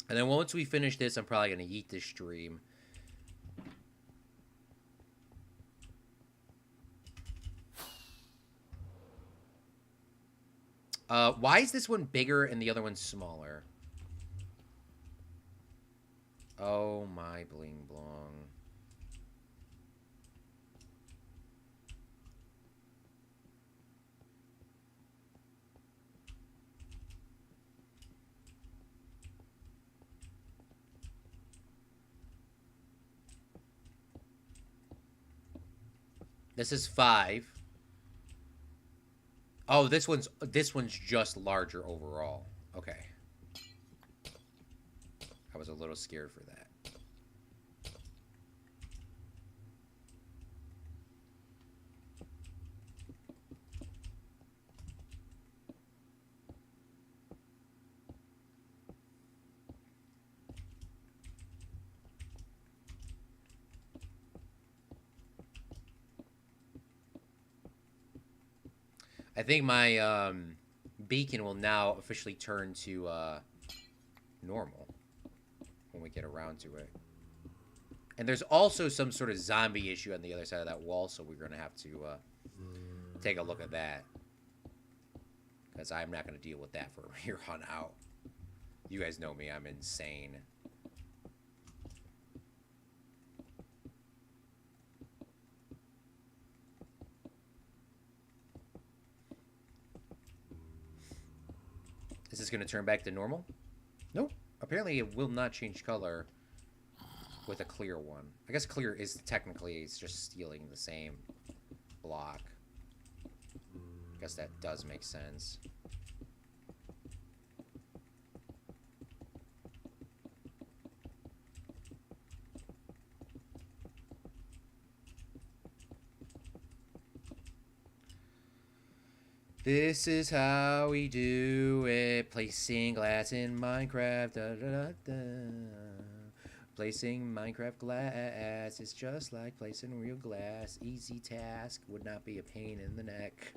And then once we finish this, I'm probably going to yeet this stream. Why is this one bigger and the other one smaller? Oh my bling blong. This is 5. Oh, this one's just larger overall. Okay. I was a little scared for that. I think my beacon will now officially turn to normal when we get around to it. And there's also some sort of zombie issue on the other side of that wall, so we're going to have to take a look at that. Because I'm not going to deal with that from here on out. You guys know me, I'm insane. Is this going to turn back to normal? Nope. Apparently it will not change color with a clear one. I guess clear is technically, it's just stealing the same block. I guess that does make sense. This is how we do it. Placing glass in Minecraft. Da, da, da, da. Placing Minecraft glass is just like placing real glass. Easy task. Would not be a pain in the neck.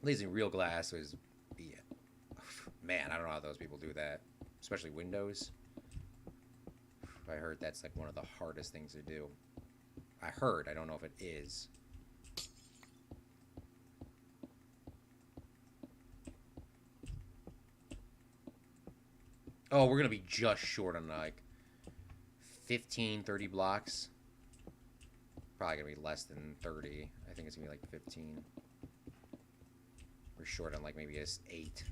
Placing real glass was... Yeah. Man, I don't know how those people do that. Especially Windows. I heard that's like one of the hardest things to do. I heard. I don't know if it is. Oh, we're going to be just short on like 15, 30 blocks. Probably going to be less than 30. I think it's going to be like 15. We're short on like maybe a 8.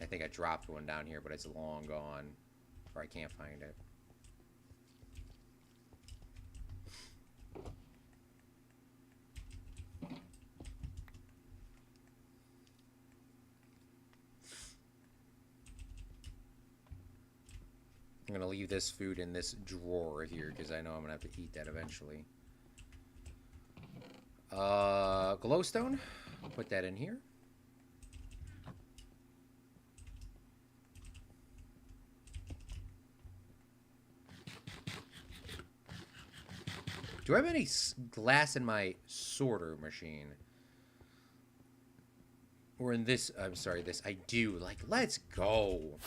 I think I dropped one down here, but it's long gone. Or I can't find it. I'm going to leave this food in this drawer here because I know I'm going to have to eat that eventually. Glowstone. I'll put that in here. Do I have any glass in my sorter machine? Or in this, I'm sorry, this, I do. Like, let's go.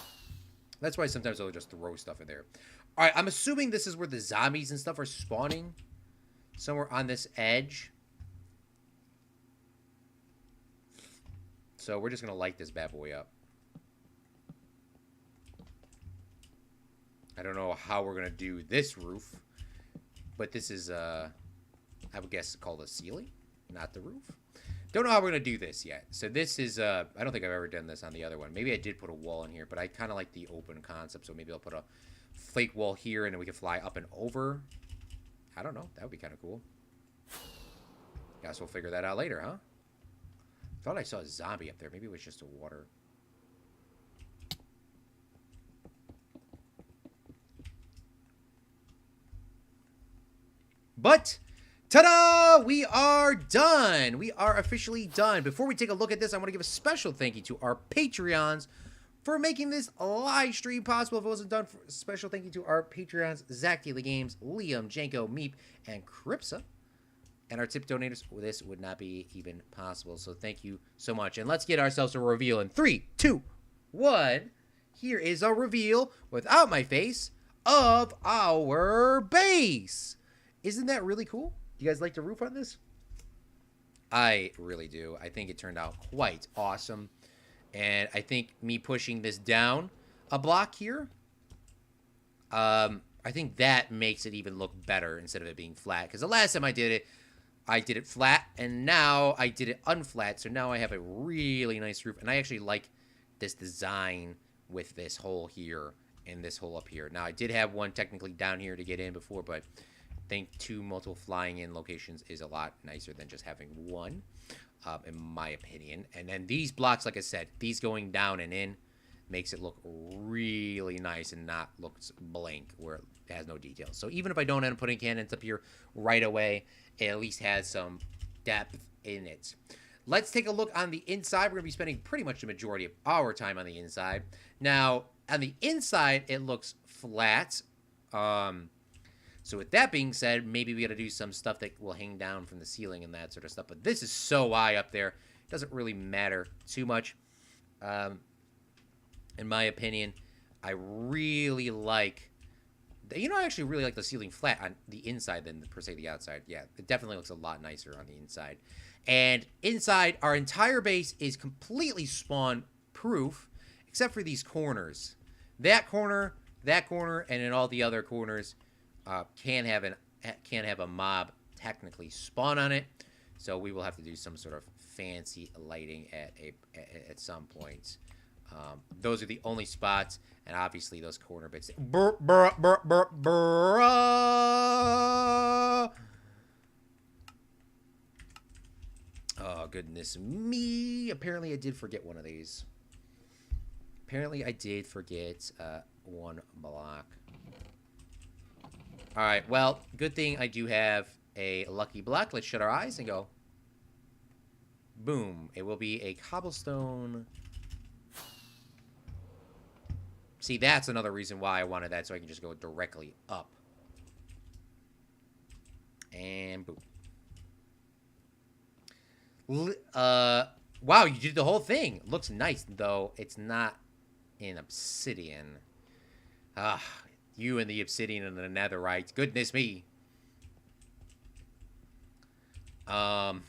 That's why sometimes I'll just throw stuff in there. All right, I'm assuming this is where the zombies and stuff are spawning. Somewhere on this edge. So we're just going to light this bad boy up. I don't know how we're going to do this roof. But this is, I would guess, called a ceiling, not the roof. Don't know how we're going to do this yet. So this is, I don't think I've ever done this on the other one. Maybe I did put a wall in here, but I kind of like the open concept. So maybe I'll put a flake wall here, and then we can fly up and over. I don't know. That would be kind of cool. Guess we'll figure that out later, huh? Thought I saw a zombie up there. Maybe it was just a water. But, ta-da! We are done. We are officially done. Before we take a look at this, I want to give a special thank you to our Patreons for making this live stream possible. If it wasn't done, special thank you to our Patreons, Zach Daily Games, Liam, Janko, Meep, and Cripsa. And our tip donators, this would not be even possible. So thank you so much. And let's get ourselves a reveal in 3, 2, 1. Here is our reveal, without my face, of our base. Isn't that really cool? You guys like the roof on this? I really do. I think it turned out quite awesome. And I think me pushing this down a block here, I think that makes it even look better instead of it being flat. Because the last time I did it flat, and now I did it unflat. So now I have a really nice roof. And I actually like this design with this hole here and this hole up here. Now, I did have one technically down here to get in before, but I think 2 multiple flying in locations is a lot nicer than just having one, in my opinion. And then these blocks, like I said, these going down and in makes it look really nice and not looks blank where it has no details. So even if I don't end up putting cannons up here right away, it at least has some depth in it. Let's take a look on the inside. We're going to be spending pretty much the majority of our time on the inside. Now, on the inside, it looks flat. So with that being said, maybe we got to do some stuff that will hang down from the ceiling and that sort of stuff. But this is so high up there, it doesn't really matter too much. In my opinion, I really like... I actually really like the ceiling flat on the inside than, per se, the outside. Yeah, it definitely looks a lot nicer on the inside. And inside, our entire base is completely spawn-proof, except for these corners. That corner, and in all the other corners, can have a mob technically spawn on it. So we will have to do some sort of fancy lighting at some point. Those are the only spots, and obviously those corner bits. Oh, goodness me. Apparently I did forget one of these. Apparently I did forget one block. Alright, well, good thing I do have a lucky block. Let's shut our eyes and go. Boom. It will be a cobblestone... See, that's another reason why I wanted that, so I can just go directly up. And boom. Wow, you did the whole thing. Looks nice, though it's not in obsidian. Ah, you and the obsidian and the netherite. Goodness me. Liam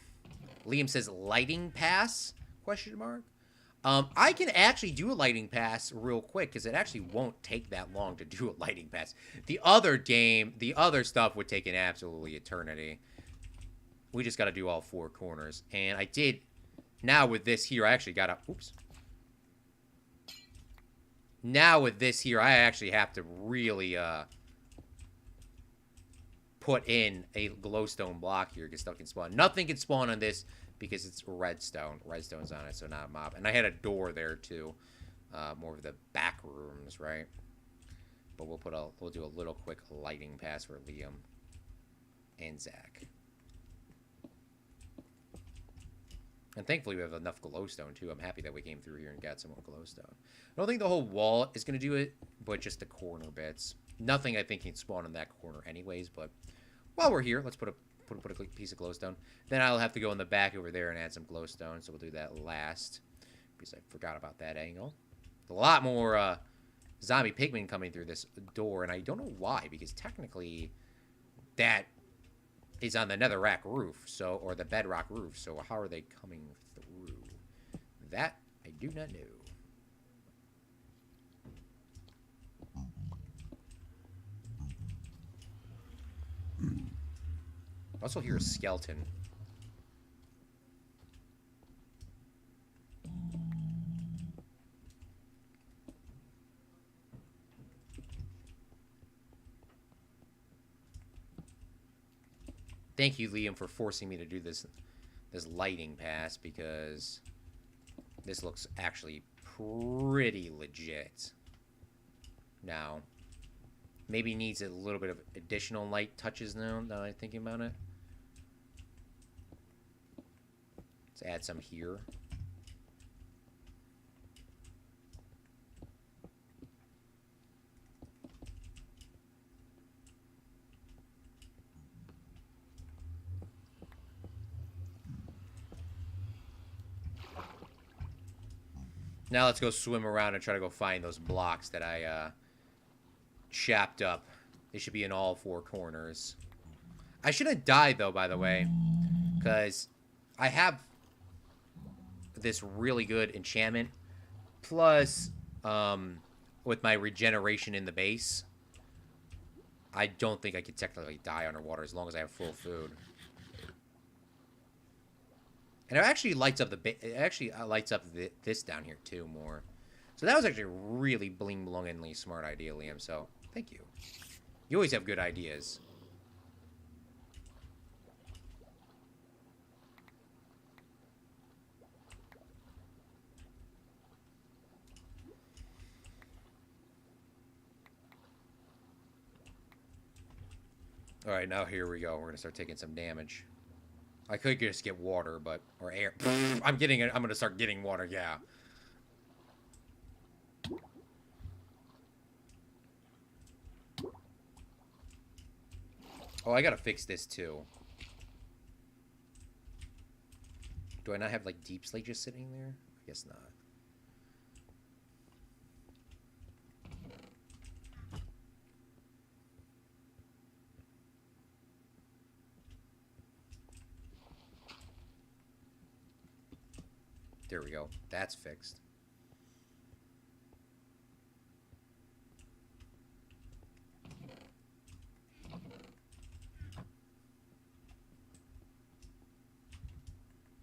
says lighting pass? Question mark. I can actually do a lighting pass real quick, because it actually won't take that long to do a lighting pass. The other stuff would take an absolutely eternity. We just got to do all 4 corners. And I did, now with this here, I actually got to, oops. Now with this here, I actually have to really, put in a glowstone block here, because stuff can spawn. Nothing can spawn on this, because it's redstone. Redstone's on it, so not a mob. And I had a door there, too. More of the back rooms, right? But we'll do a little quick lighting pass for Liam and Zach. And thankfully we have enough glowstone, too. I'm happy that we came through here and got some more glowstone. I don't think the whole wall is going to do it, but just the corner bits. Nothing, I think, can spawn in that corner anyways, but while we're here, let's put a piece of glowstone. Then I'll have to go in the back over there and add some glowstone, so we'll do that last, because I forgot about that angle. A lot more zombie pigmen coming through this door, and I don't know why, because technically that is on the netherrack roof, so, or the bedrock roof, so how are they coming through? That I do not know. I also hear a skeleton. Thank you, Liam, for forcing me to do this lighting pass, because this looks actually pretty legit. Now, maybe needs a little bit of additional light touches now that I'm thinking about it. Let's add some here. Now let's go swim around and try to go find those blocks that I chopped up. They should be in all 4 corners. I shouldn't die, though, by the way, because I have this really good enchantment. Plus, with my regeneration in the base, I don't think I could technically die underwater as long as I have full food. And it actually lights up this down here too more. So that was actually a really bling-blongingly smart idea, Liam. So thank you. You always have good ideas. All right, now here we go. We're gonna start taking some damage. I could just get water, but or air. I'm gonna start getting water. Yeah. Oh, I gotta fix this too. Do I not have like deep slate just sitting there? I guess not. There we go. That's fixed.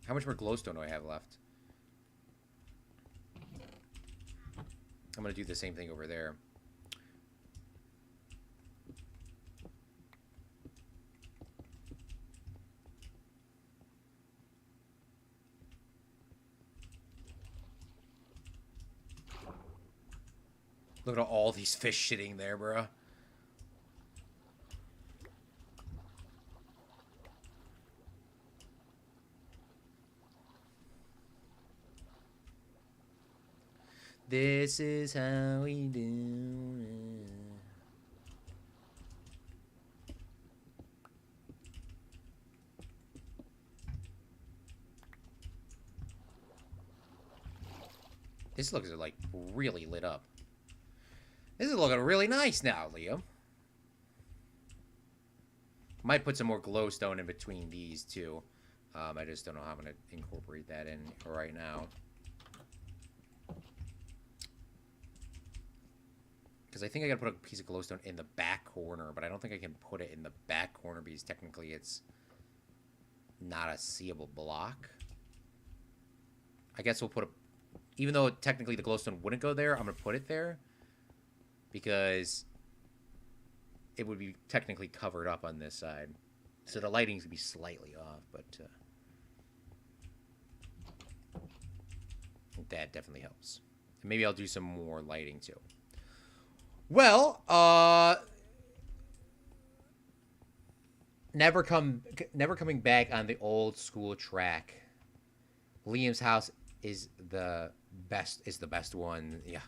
How much more glowstone do I have left? I'm going to do the same thing over there. Look at all these fish sitting there, bro. This is how we do it. This looks like really lit up. This is looking really nice now, Liam. Might put some more glowstone in between these two. I just don't know how I'm going to incorporate that in right now. Because I think I got to put a piece of glowstone in the back corner, but I don't think I can put it in the back corner because technically it's not a seeable block. I guess we'll put a... Even though technically the glowstone wouldn't go there, I'm going to put it there. Because it would be technically covered up on this side. So the lighting's going to be slightly off, but that definitely helps. And maybe I'll do some more lighting too. Well, never coming back on the old school track. Liam's house is the best one. Yeah,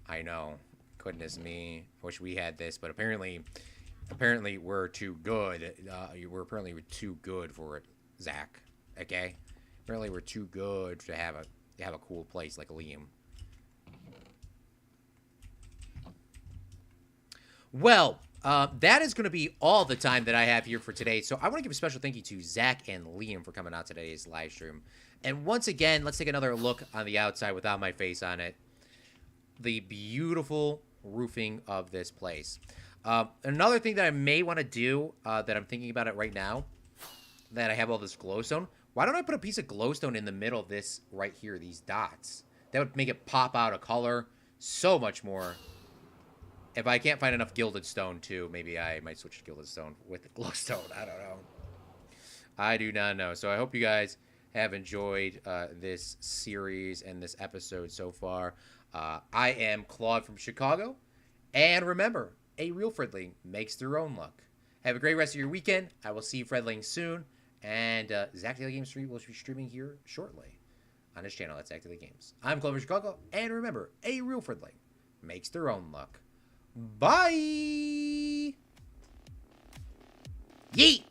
I know. Goodness me. I wish we had this, but apparently we're too good. We're too good for it, Zach. Okay? Apparently we're too good to have a cool place like Liam. Well, that is going to be all the time that I have here for today. So I want to give a special thank you to Zach and Liam for coming out today's live stream. And once again, let's take another look on the outside without my face on it. The beautiful roofing of this place. Another thing that I may want to do, that I'm thinking about it right now, that I have all this glowstone. Why don't I put a piece of glowstone in the middle of this right here, these dots? That would make it pop out a color so much more. If I can't find enough gilded stone, too, maybe I might switch to gilded stone with the glowstone. I don't know. I do not know. So I hope you guys have enjoyed this series and this episode so far. I am Claude from Chicago. And remember, a real Fredling makes their own luck. Have a great rest of your weekend. I will see you Fredling soon. And Zach Daily Games 3 will be streaming here shortly on his channel. That's Zach Daily Games. I'm Claude from Chicago. And remember, a real Fredling makes their own luck. Bye! Yeet!